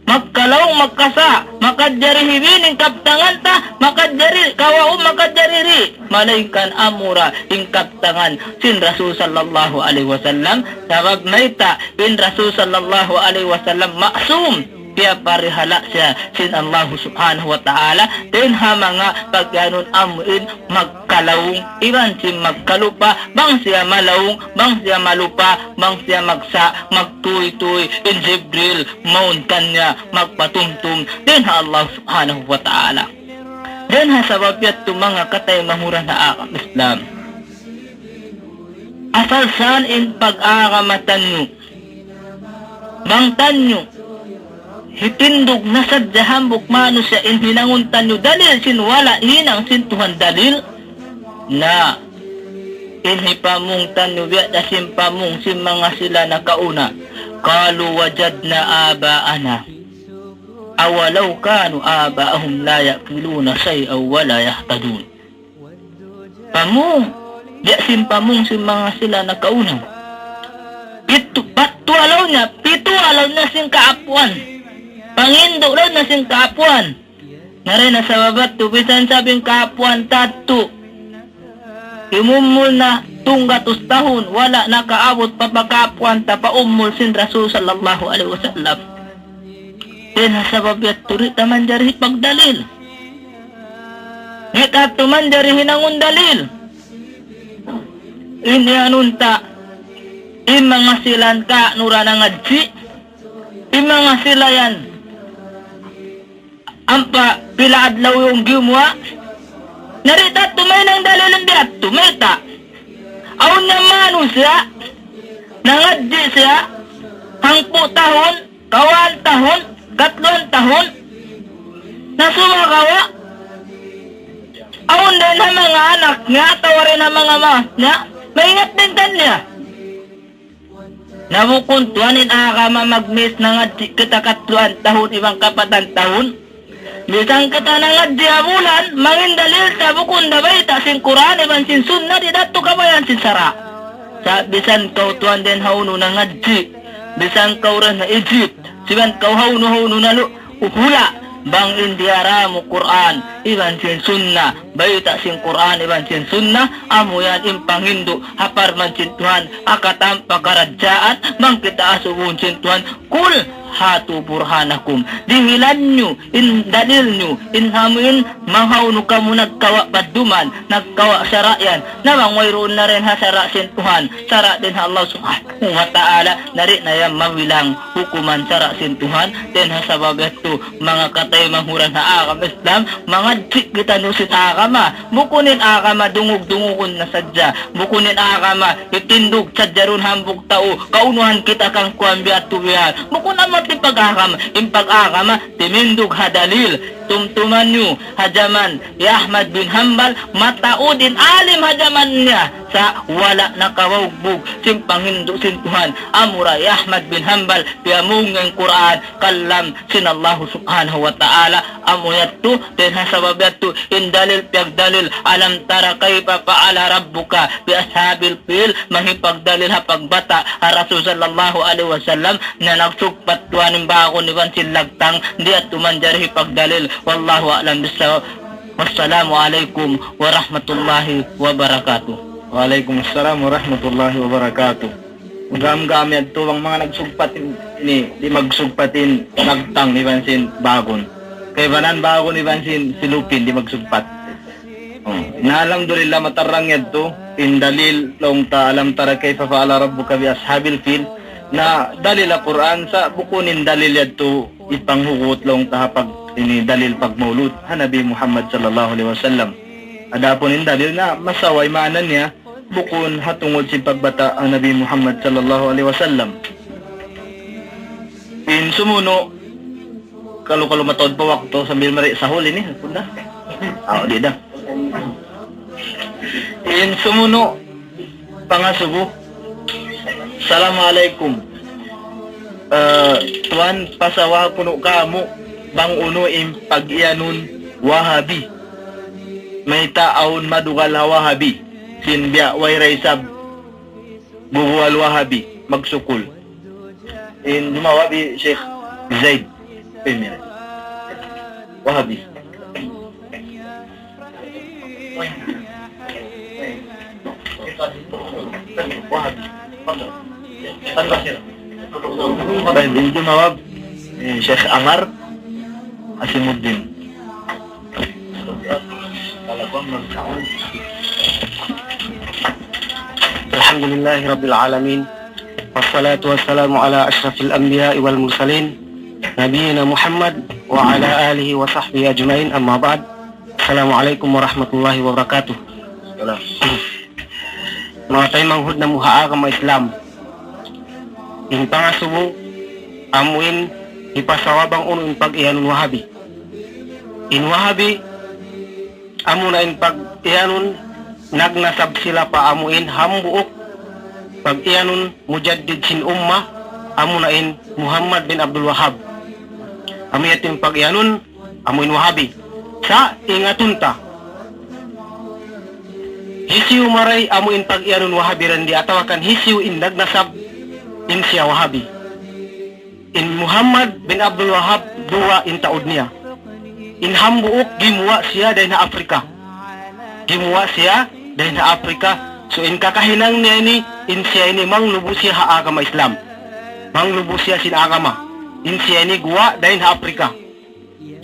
magkalaw magkasa, makadjari hibining kaptangan ta, makadjari kawaum makadjari ri, malaikan amura ing kaptangan sin Rasul sallallahu alaihi wasallam. Sabab naita in Rasul sallallahu alaihi wasallam maksum, kaya parihala siya sin Allah subhanahu wa ta'ala. Din ha mga pagyanon amuin magkalawong, iban si magkalupa, bang siya malawong, bang siya malupa, bang siya magsa, magtuy-tuy, in Jibril, maun kanya, magpatumtum. Din ha Allah subhanahu wa ta'ala. Din ha sabab yato mga katay mahura na akam Islam. Asal saan in pag-akamatan nyo, bangtan nyo, hitindog na sadyahan bukmano siya in hinanguntan nyo dalil sinwala hinang sintuhan dalil na inhipamungtan nyo biya dasim pamung sim mga sila na kauna kalu wajad na abaana awalaw kanu abaahum la yakiluna say'aw wala yahtadun. Pamung biya sim pamung sim mga sila na kauna patualaw niya pitualaw na sing kaapuan pangindo lang na sing kapuan. Narin na sa babat to, bisan sabing kapuan tatu. Imumul na tunggatus tahun, wala nakaabot papakapuan ta paumul sin Rasul sallallahu alaihi wasallam. Din sa babat to, rita man jari pagdalil. Ngit to man jari hinangun dalil. Ini anunta, imang silan ka nurana ngadji, imang sila yan. Ampa pila adlaw yung gimwa narita tumay ng dalilin biat tumita aun niya manusya nangadji siya hangpo tahon kawan tahon katlon tahon nasumakawa aun din ang mga anak niya tawarin ang mga mas niya maingat din kanya nabukuntuanin akama magmis nangadji kita katluan tahon ibang kapatan tahon. Bisang kata nangad diamulan, mangin dalil sa bukun dabay ta sin Quran iban sin sunnah di dato kabayan sin sara. Sa bisan kau tuan den haunu nangad di, bisan kau ran na Egypt, siban kau haunu na uhula, bang indiara mo Quran iban sin sunna bayta sin Quran iban sin sunna amo yan impanghindo hapar man sin Tuhan akatam pagaradyaan mang kita asubun sin Tuhan kul hatu burhanakum dihilan nyo in dalil nyo in hamuin manghaw no kamo nagkawa paduman nagkawa sarayan namang mayroon na rin ha sara sin Tuhan sara din ha Allah subhanahu wa ta'ala nari na yan mawilang hukuman sara sin Tuhan din ha sabab ito mga katay manghuran ha akam Islam mga dik kita no sin akama bukunin akama dungog-dungugon na sadya bukunin akama itindog sadya ron hambog tao kaunuhan kita kang kuambi at tuwihan bukun amat ipag-akama impag-akama timindog hadalil tumtuman nyo hajaman ya Ahmad bin Hanbal mataudin alim hajaman niya sa wala nakawugbog simpanghindo sin Tuhan amura ya Ahmad bin Hanbal piamong ng Quran kalam sin Allah subhanahu wa ta'ala amuyatto din hasabab yatto indalil piagdalil alam tara kaypa paala rabbuka bi ashabil fil mahipagdalil ha pagbata ha Rasul sallallahu alaihi wasallam na nagsugpatuan ng bako ni Bansin Lagtang di at tumanjari pagdalil wallahu a'lam bissawab wassalamu alaikum warahmatullahi wabarakatuh. Waalaikumsalam warahmatullahi wabarakatuh. Magam-gami at tuwang mga nagsugpatin ni di magsugpatin nagtang ni Bansin Bagon. Kay banan Bagon ni Bansin Silupin di magsugpat. Alhamdulillah matarang yadto indalil long ta alam tara kayfa fa'ala rabbuka bi ashabil fil na dalil al Quran sa bukunin dalil yadto ipanghugot long ta pag ini dalil pagmaulud ha Nabi Muhammad sallallahu alaihi wasallam. Adapon in dalil na masaway maanan niya bukun hatungod si pagbata ang Nabi Muhammad sallallahu alaihi wasallam. In sumuno kalau matod pa wakto sambil mari sahol ini punda. Di da. In sumuno pangasubo. Assalamualaikum. Tuan pasawa puno kamo bang uno im pag-iyanon Wahabi. May taon madugal ha Wahabi. Sinbiya wayray sab buwal Wahabi magsukul. In Wahabi Sheikh Zaid Emir Wahabi. Wahabi. Baik, ini jumawab Sheikh Amar Asimuddin. Alhamdulillahi Rabbil Alamin wassalatu wassalamu ala ashrafil anbiya wal mursalin nabiyina Muhammad wa ala alihi wa sahbihi ajmain amma ba'd. Assalamualaikum warahmatullahi wabarakatuh. Mga tayo manghud na muhaa ka mga Islam in pangasubo amuin ipasawabang uno in pag-iyanon Wahabi in Wahabi amo na in pag-iyanon nagnasab sila pa amuin hambuok pag-iyanon mujaddid sin umma amo na in Muhammad bin Abdul Wahhab amo yatin pag-iyanon amuin Wahabi sa ingatunta hisiu maray amuin pag-iyanon Wahabi randi atawakan hisiu in nagnasab in siya Wahabi in Muhammad bin Abdul Wahhab duwa in taod niya in hambuok gimuwa siya dahil na Afrika gimuwa siya dahil na Afrika so in kakahinang niya ni in siya ini manglubo siya ha agama Islam manglubo siya sin agama in siya ini guwa dahil na Afrika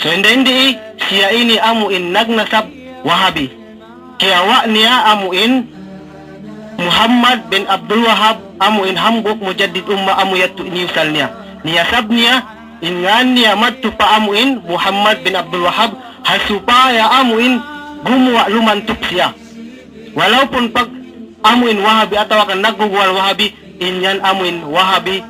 so hindi siya ini amo in nagnasab Wahabi kaya wa niya amo in Muhammad bin Abdul Wahhab amo in hambuk mujaddid umma amo yatu iniusal niya niyasab niya ingan niya madto pa amo in Muhammad bin Abdul Wahhab hasupaya amo in gumawa lumantok siya walaw pun pag amo in Wahabi atawa kan nagguguwal Wahabi inyan amo in Wahabi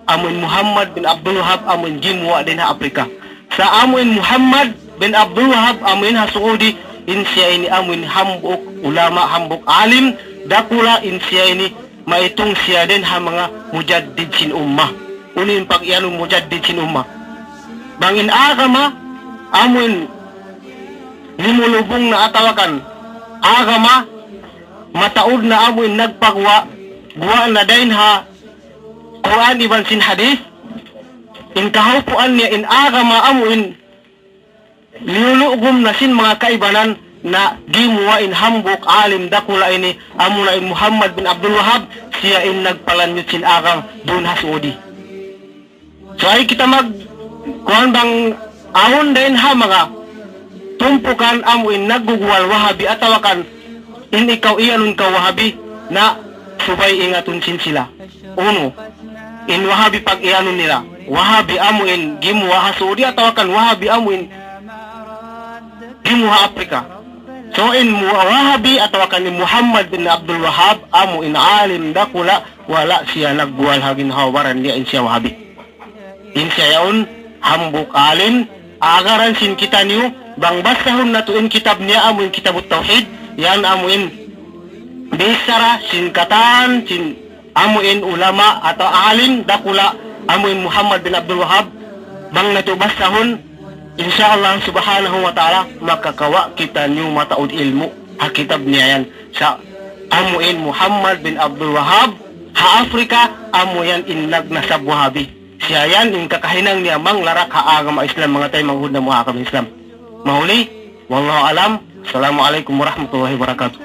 amo in Muhammad bin Abdul Wahhab amo in gimuwa din ha Afrika sa amo in Muhammad bin Abdul Wahhab amo in ha Saudi in siya ini amo in hambuk ulama hambuk alim dakula in siya ini maitong siya din ha mga mujaddid sin umma unin pag-iyanon mujaddid sin umma bangin agama amuin limulubong na atawakan agama mataod na amuin nagpagwa guwa na dahin ha Quran iban sin hadith in kahupuan niya in agama amuin niulugom na sin mga kaibanan na gimuwa in hambuk alim dakula ini amuna in Muhammad bin Abdul Wahab siya in nagpalanyot sin akang dunha Saudi. So ay kita mag kuhan bang ahon din ha mga tumpukan amo in nagguguwal Wahabi atawakan in ikaw iyanon ka Wahabi na subay ingatun sin sila. Uno, in Wahabi pag iyanon nila Wahabi amo in gimuwa ha Saudi atawakan Wahabi amo in gimuha Afrika. So in Wahabi atawakan ni Muhammad bin Abdul Wahab amo in alim dakula wala siya nagbuwal hagin hawaran niya in siya Wahabi. In siya yaon hambuk alim agaran sin kita niyo bang basahon na to in kitab niya amo in kitabut tauhid yan amo in bisara sin katan sin amo in ulama atau alim dakula amo in Muhammad bin Abdul Wahab bang na to basahon insyaallah subhanahu wa ta'ala makakawa kita niyo mataod ilmu ha kitab niya yan sa amo in Muhammad bin Abdul Wahab ha Afrika amo yan in nagnasab Wahabi siya yan in kakahinang niya mang larak ha agama Islam mga tayo manghud na muhakam Islam mahuli wallahu alam. Assalamualaikum warahmatullahi wabarakatuh.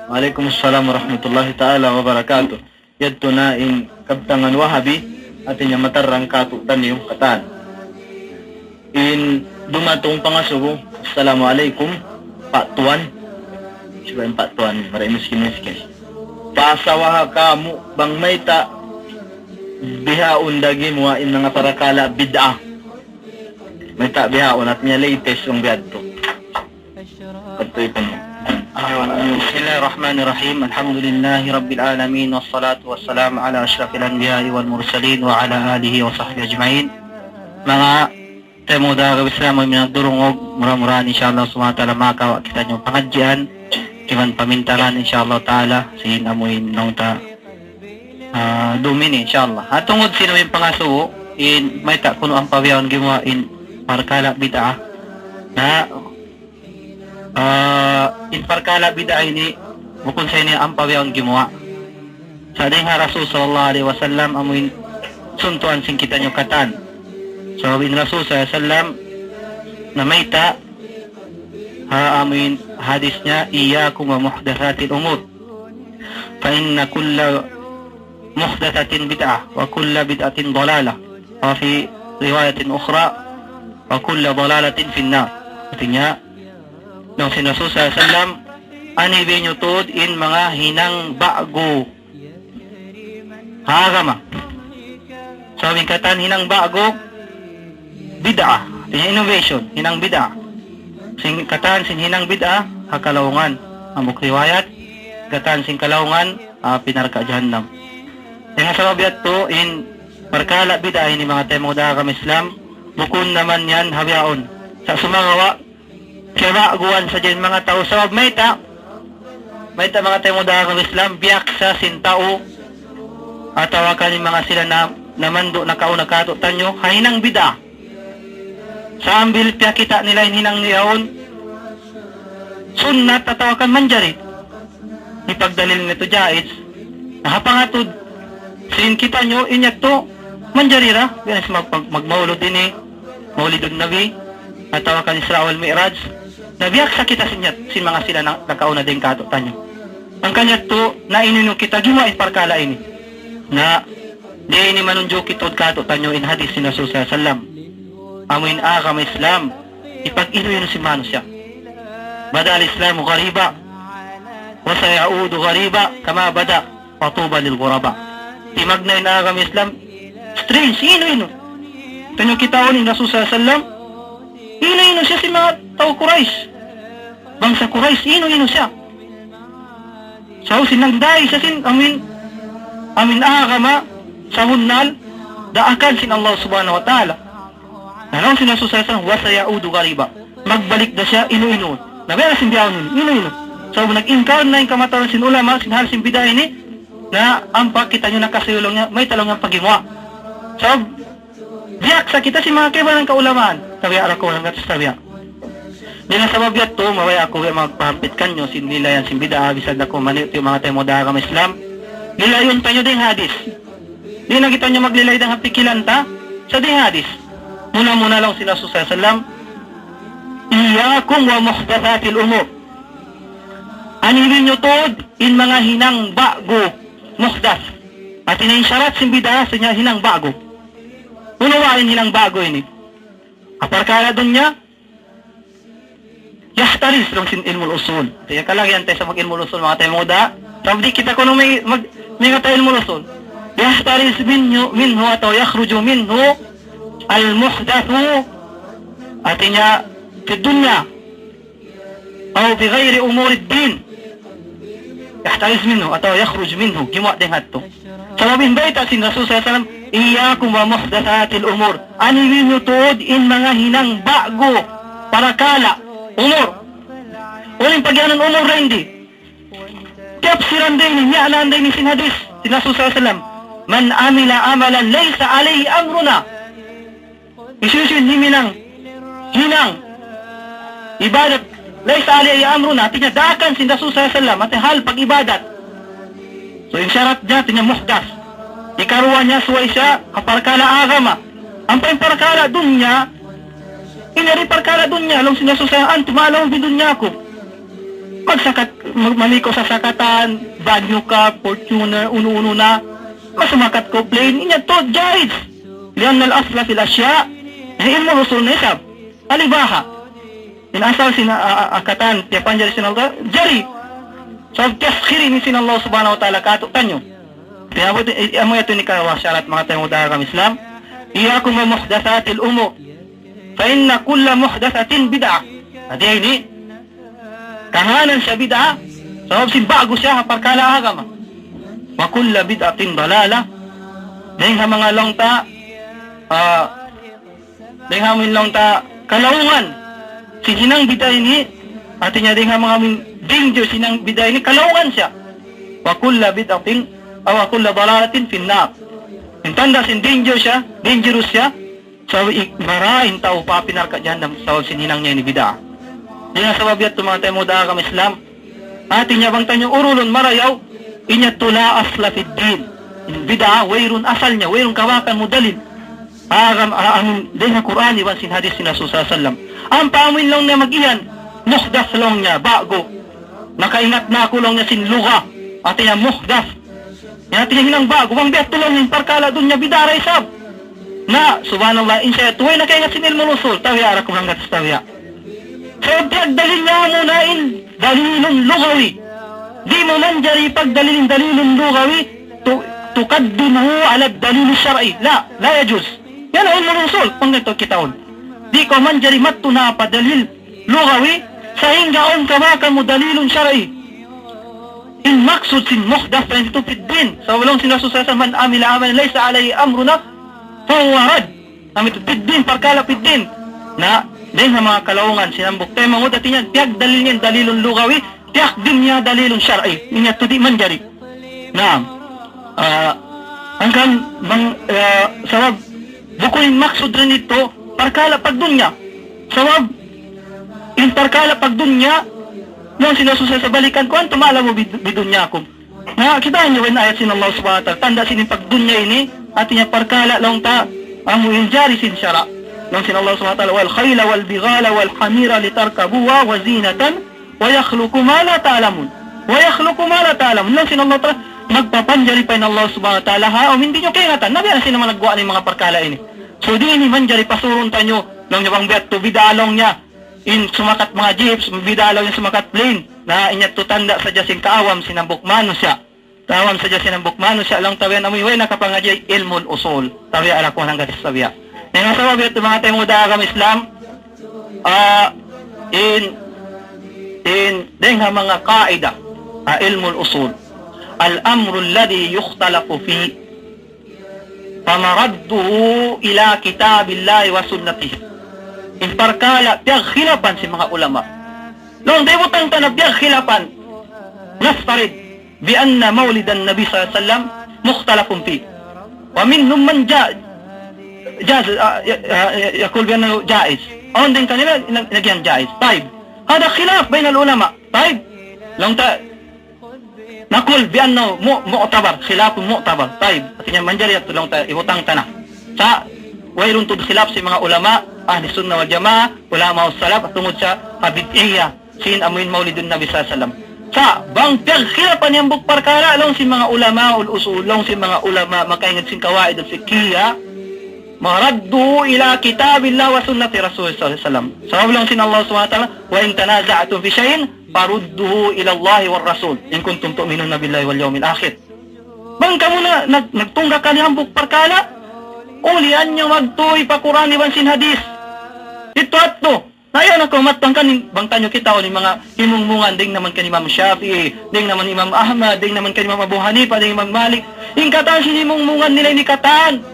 Waalaikumsalam warahmatullahi ta'ala wabarakatuh. Yadto na in kabtangan Wahabi atin niya matarang katutan yung katan. In dumatong pangasubo, Assalamualaikum, Pak Tuan. Siya Pak Tuan, maray miskin-miskin. Pasawaha ka mo, bang may ta, bihaon dagi mo in nga parakala bid'ah. May ta bihaon at niya latest yung biyadto. Katoy pa mo. Bismillahirrahmanirrahim. Alhamdulillahi Rabbil Alamin. Wassalatu wassalamu ala ashrafil anbiya'i wal mursalin wa ala alihi wa sahbihi ajma'in. Mga temo da Islam ay minagdurungog mura-mura insyaAllah sumata makawa kita nyo pangadyan kiman pamintaran insyaAllah ta'ala sin amuin nung ta dumin insyaAllah at tungod sino yung pangasuo in may ta kuno ang pawiyawan gimuha in parkala bid'ah na in parkala bid'ah ini bukod sa ini ang pawiyawan gimuha sa ding ha Rasul sallallahu alaihi wasallam amuin suntuan sing kita nyo katan. So bin Rasul sallallahu na mayta amin hadis niya iyyakum wa muhdatsatil umur fa inna kulla muhdatsatin bid'ah wa kulla bid'atin dalalah wa fi riwayatin ukhra wa kulla dalalatin finnar. Artinya nung si Rasul sallallahu ani binyutod in mga hinang bago agama. Sabi katan hinang bago bid'ah, innovation, hinang bid'ah. Sing katan sin hinang bid'ah, hakalawungan. Amok riwayat, katan sing kalawungan, pinarka jahannam. Yang sabab yato in parkala bid'ah ini mga temo da kam Islam, bukun naman yan habiaon. Sa sumangawa, kaya guwan sa dyan mga tao sabab may ta mga temo da kam Islam, biyak sa sintao, atawakan yung mga sila na namando na kauna kato tanyo, hinang bid'ah. Sa ambil pia kita nila hinang niyaon sunnat tatawakan manjari ipagdalil nito jaiz nahapangatod sin kita nyo inyat to manjarira binas magmaulod din maulidun nabi tatawakan Isra wal Mi'raj nabiyak sa kita sin mga sila nakauna din kato tanyo ang kanyat to na inino kita giwa parkala ini na di ini manunjo kitod kato tanyo in hadis ni Rasul sallallahu alaihi wasallam amuin agama Islam ipag-ino si Mano siya bada al-Islamu ghariba wa sayaudu ghariba kama bada patuba lil ghuraba timagna in agama Islam strange ino tanyo kita ni Rasul sallallahu alaihi wasallam ino siya si mga tao Quraysh bangsa Quraysh ino siya so sinagday siya sin amin agama sa hunnal daakan sin Allah subhanahu wa ta'ala. Anong sinasusayasan? Wasayaudu gariba. Magbalik na siya, ino-ino. Nabera simbiyaw nun, ino-ino. So, nag-incar na yung kamatawan sin ulama, sinhal simbiday ni, na ampak kita nyo nakasayulong niya, may talong niyang pagimwa. So, biyak sa kita si mga kaiba ng kaulamaan. Tabiya ara ko lang at tabiya. Di na sabab yat to, mawaya ako magpahampit kanyo, sin nila yan simbida, bisag na ko manit yung mga tayo modagam Islam. Nilayon pa nyo ding hadis. Di na kita nyo maglilay ng hapikilanta sa ding hadis. Muna lang sila sallallahu alaihi wasallam Iyakum wa muhdathatil umur. Anilin nyo tod in mga hinang bago muhdath. At inayin syarat sin bidah sa niya hinang bago. Unawain hinang bago ini. Aparkala dun niya, yahtaris lang sin ilmul usul. Kaya kalagyan tayo sa mag-ilmul usul mga tayo muda. Sabdi kita ko nung may tayo ilmul usul. Yahtaris minhu atau yakhruju minhu al-muhdathu artinya fi dunya atau fi ghairi umuri din. Yahtaris minhu atau yakhruj minhu gimwa din hatto. Sababin baita sin Rasul sallallahu alaihi wasallam, iyakum wa muhdathatil umur. Anilin nyo tuod in mga hinang bago para kala umur. Uling pagyanan umur rin di. Tafsiran din niya alam din sin hadis sin Rasul sallallahu alaihi wasallam, man amila amalan laysa alayhi amruna. Isusun ni minang hinang ibadat laysa alayhi amruna, tinyadakan sin Rasul sallallahu alaihi wasallam at hal pag-ibadat. So yung syarat niya tinya muhdas. Ikaruan niya suway siya kaparkala agama. Ang parkala dun niya inari parkala dun niya long sin Rasul sallallahu alaihi wasallam tumalaw di dunya ko. Maliko sa sakatan, banyo ka, Fortuner, uno-uno na, masumakat ko plane, inya to, jais. Lian al-asla fil asya, ilmu usul nisab, alibaha. Inasal akatan, tiyapan jari sinalga, jari. So, taskhiri ni sin Allah subhanahu wa ta'ala kato kanyo. Kaya mo ito ni kawa syarat mga tayong udahagam Islam, iyakum wa muhdathatil umur, fa inna kulla muhdathatin bid'ah. Adi ini, kahanan siya bid'a, sabab si bago siya parkala agama. Wa kulla bid'atin dalala. Dahil ha mga longta dahil ha min longta kalawungan si hinang bid'a ini, artinya dahil ha mga min danger sinang bid'a ini, kalawungan siya. Wa kulla bid'atin wa kulla dalalatin finnar. Intanda sin danger siya, dangerous siya, sabab ikmarain tao pa pinarka jahannam sabab sin hinang niya ini bid'a. Dengan sebab itu mga tayo muda agama Islam, atin bang tanyo urulun marayaw, inya tula asla fid din. Bid'a, wayrun asal niya, wayrun kawakan mo dalil. Agam, din na Quran, iwan sin hadis sin Rasul sallallahu alaihi wasallam. Ang paamin lang niya mag-iyan, muhdas lang niya, bago. Nakaingat na ako lang niya sin luga, atin niya muhdas. Yan atin niya hinang bago, ang biat tulong yung parkala dun niya, bidara isab. Na, subhanallah, insya tuway na kaingat sin ilmu usul, tawiya, arakum hanggat sa tawiya. So, pagdalil niya muna dalilun lugawi. Di mo man jari pagdalilin dalilun lugawi, tukaddimuhu ala dalil syar'i. La yajuz. Yan ang ilmu usul, kung ito kitaon. Di ko man jari matuna pa dalil lugawi, sehingga on kawakan mo dalilun syar'i. In maksud sin muhdas na ito fit din. Sa walong sinasusasan man amila aman laysa alayhi amruna, fawarad. Amit fit din, parkala fit din. Na, dahil sa mga kalawungan, sinambok tayo mga udati niya, tiyak dalil niya dalilun lugawi, tiyak din niya dalilun syar'i. Inya to di man jari. Naam. Hanggang sabab, bukunin maksud rin ito, parkala pagdunya. Sabab, in parkala pagdunya, noong sinasusa sa balikan ko, ang tumala mo bidunya ko. Na, kita niyo yung ayat sin Allah subhanahu wa ta'ala, tanda sinin pagdunya ini, at niya parkala lang ta, amuin jari sin syara'. Nang sin Allah subhanahu wa ta'ala, wal khayla wal bighala wal hamira litarkabuha wa zinatan wa yakhluqu ma la ta'lamun. Wa yakhluqu ma la ta'lamun. Nang sin Allah ta'ala, magpapanjari pa in Allah subhanahu wa ta'ala, ha, o hindi nyo kaingatan. Nabi na sinaman nagbuwan ng mga parkala ini. So di ini manjari pasurun tanyo, nang nyabang biat to, bidalong niya, in sumakat mga jeeps, bidalong niya sumakat plane, na inyat to tanda sa jasing kaawam, sinambok mano siya. Kaawam sa jasing sinambok mano siya, lang tawian amoy, way nakapangajay ilmun usul. Tawiya alakuan hanggang tawiya. Yang sabab itu mga tayo muda agama Islam, dengan mga kaida, ilmu usul, al-amru alladhi yukhtalafu fi, pamaradduhu ila kitabillahi wa sunnatihi. In parkala, piyag khilapan si mga ulama. Noong debutang tanab, piyag khilapan, nastarid, bi anna maulidan nabi sallallahu alaihi wasallam, mukhtalafun fi. Wa minhum man جاز يقول بأنه جائز أو عندنا كلمة نجيان جائز. طيب هذا خلاف بين العلماء. طيب لو أنت نقول بأنه معتبر خلاف معتبر. طيب artinya manjari at لو أنت ibutang tanah sa wayron to khilaf si mga ulama ahli sunnah wal jamaah, ulama salaf at tungod sa habitiyya sin amuin maulidun nabi sallallahu alaihi wasallam. Sa bang khilafan yang bukparkara long si mga ulama ul usul long si mga ulama makaingat sin kawaid al fiqhiyya maraddu ila kitabillah wa sunnati rasul sallallahu alaihi wasallam. Sabab lang sin Allah subhanahu wa ta'ala, wa in tanaza'tum fi shay'in farudduhu ila Allah war rasul in kuntum tu'minuna billahi wal yawmil akhir. Bang kamu na nagtungga ka niyang bukparkala, ulian nyo magtuoy pa Quran iban sin hadis. Ito at to. Ngayon ako matang kanin bang tanyo kita o ni mga himungmungan ding naman kan Imam Shafi'i, ding naman Imam Ahmad, ding naman kan Imam Abu Hanifa, ding Imam Malik. Ingkatan sinimungmungan nila ni katan.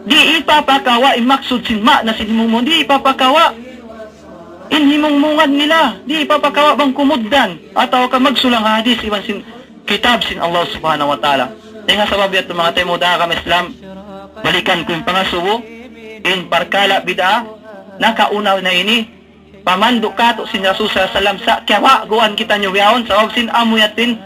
Di ipapakawa imaksud sin ma na sinimungmungan, di ipapakawa. Inhimungmungan nila, di ipapakawa bang kumuddan atau ka magsulang hadis iban sin kitab sin Allah subhanahu wa ta'ala. Dengan sabab yato mga tayo muda kami Islam, balikan ko yung pangasubo, in parkala bid'ah, nakaunaw na ini, pamandok ka to sin Rasul sallallahu alaihi wasallam sa kyawa, guan kita nyo biyahon, sabab sin amuyatin,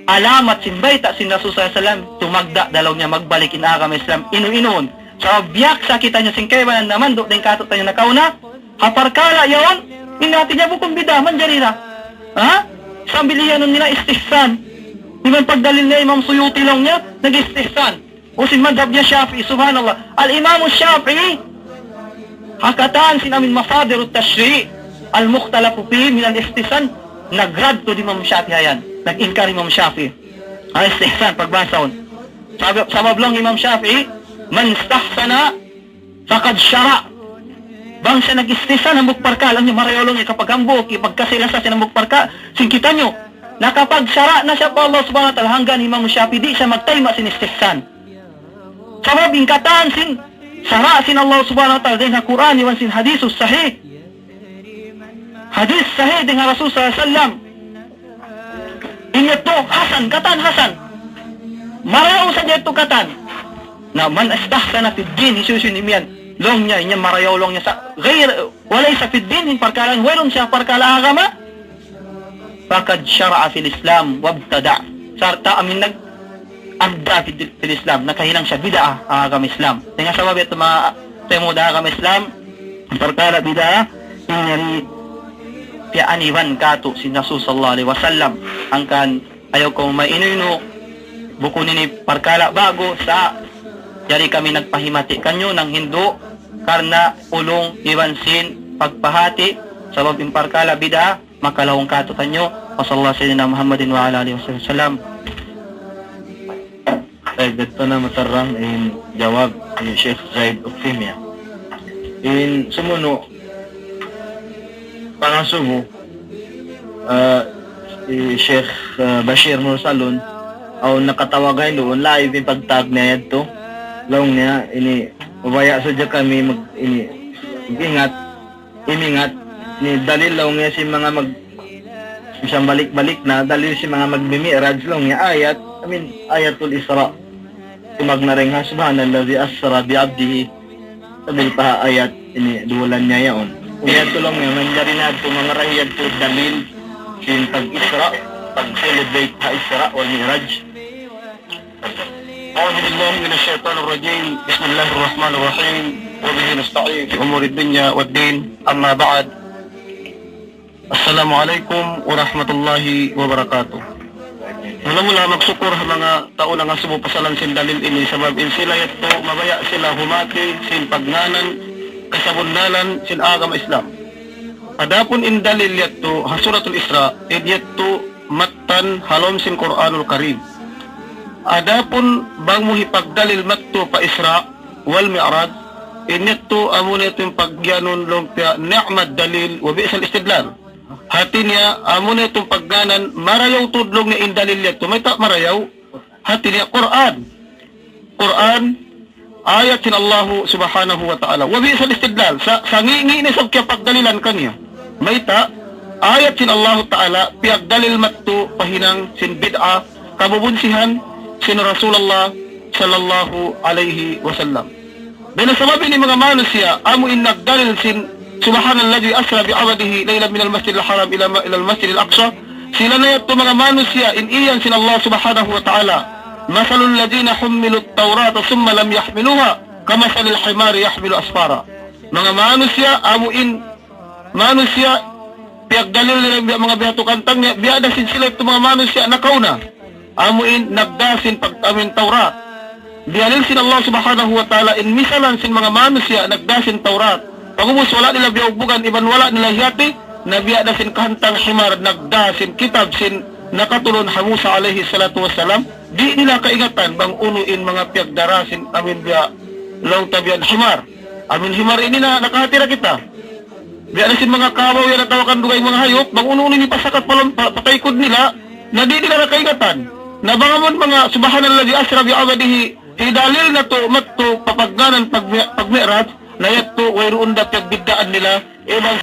alamat sin baita sin Rasul sallallahu alaihi wasallam, tumagda dalaw niya magbalikin kami Islam, inu-inuon. Sabab biyak sa kita nyo sin kaywanan na mandok, din kato tayo nakauna, haparkala yaon, inati niya bukong bid'ah, manjarira. Ha? Sambilihan nun nila istihsan. Iman pagdalil niya Imam Suyuti lang niya, nag-istihsan. O si madhab niya Shafi'i, subhanallah. Al-Imam Shafi'i, hakatan sinamin masadir at-tashri' al-mukhtalafu fi min al-istihsan, nagrad to di Imam Shafi'i yan. Nag-inkar Imam Shafi'i. Al-istihsan, pagbasahon. Sabab lang Imam Shafi'i, man istahsana, faqad syara'. Bang siya nag-istihsan ang bukparka, alam niyo, marayolong niya kapag hambok, ipagkasilasa siya ng bukparka, singkita niyo, nakapagsara na siya pa Allah subhanahu wa ta'ala hanggang Imam Shafi'i di siya magtayma sin istihsan. Sabab ingkatan sin sara sin Allah subhanahu wa ta'ala din sa Quran iwan sin hadisus sahih. Hadis sahih dengan Rasul sallallahu alaihi wasallam. Ingat to Hasan, katan Hasan. Marayaw sa dito katan. Na man istahsana fi din isusun imian. Long niya inya marayaw long niya sa ghair walay sa fi din parkalan waron siya parkala agama. Fakad syara'a fil Islam wabtada. Sarta amin nag-agda fil Islam. Nakahinang siya bid'ah agama Islam. Dengan sabab ito mga temuda agama Islam, perkara bid'ah, ini pianiwan kato si Rasul sallallahu alaihi wasallam. Angkan ayaw kong mainino, buko nini perkara bago sa jadi kami nagpahimati kanyo ng Hindu karena ulong iwansin pagpahati sabab yung perkara bid'ah makalawang kato kanyo. Wasallallahu sayyidina Muhammadin wa ala alihi wasallam. Dito na matarang in jawab ni Sheikh Zaid Ukfimia. In sumuno pangasubo si Sheikh Bashir Mursalon aw nakatawagay doon live yung pagtag niya ito. Long niya ini ubaya sadya kami mag ini imingat ni dalil lang niya si mga isang balik-balik na dalil si mga magmimiraj lang niya ayat ayatul Isra tumag na rin subhanallazi asra bi'abdihi sabil pa ayat ini duwalan niya yaon uyat tulong niya manjari na ito mga rahiyad po dalil sin pag-Isra pag-celebrate ha Isra wal Mi'raj. أعوذ بالله من الشيطان الرجيم بسم الله الرحمن الرحيم وبه نستعين في أمور الدنيا والدين أما بعد السلام عليكم ورحمة الله وبركاته. Mula-mula magsukur sa mga tao na nga sumupasalan sin dalil ini sabab in sila ito mabaya sila humati sin pagnanan kasabundalan sin agama Islam. Adapun in dalil yato hasuratul Isra id yato matan halom sin Quranul Karim. Adapun bang mo hipagdalil matto pa Isra wal Mi'raj inito amon ito yung pagyanon lumpia ni'mad dalil wa bi'sal istidlal. Hati niya amon itong pagganan marayaw tudlog ni indalil yato may ta marayaw hati niya Quran ayat sin Allah subhanahu wa ta'ala wa bi'sal istidlal sa ngingi ni sa pagdalilan kaniya may ta ayat sin Allah ta'ala piagdalil matto pahinang sin bid'ah kabubunsihan sin Rasulullah sallallahu alaihi wasallam. Dahil sababi ni mga manusia, amo nagdalil sin subhanalladzi asra bi'abdihi laylan min al-masjid al-haram ila al-masjid al-aqsa. Sila na yato mga manusia in iyan sin Allah subhanahu wa ta'ala. Masalul ladina humilu at-taurata thumma lam yahmiluha kamasalil himari yahmilu asfara. mga manusya amuin manusya piyagdalil nila mga biyato kantang niya biyadasin sila ito mga manusya nakauna amuin nagdasin pagtamin Taurat biyalil sin Allah subhanahu wa ta'ala in misalan sin mga manusya nagdasin Taurat pagubos wala nila biyaubugan iban wala nila hiyati na biyadasin kantang himar nagdasin kitab sin nakatulon ha Musa alayhi salatu wassalam di nila kaingatan bang unuin mga piyagdarasin amin biya long tabian himar amin himar ini na nakahatira kita biya na sin mga kawaw yan natawakan dugay mga hayop bang ununin ni pasakat pataykod nila na di nila nakaingatan na bangamon mga subhanallah di asra bi abadihi hidalil na to matto papagganan pagmi'raj na yato wayroon da piyagbiddaan nila ibang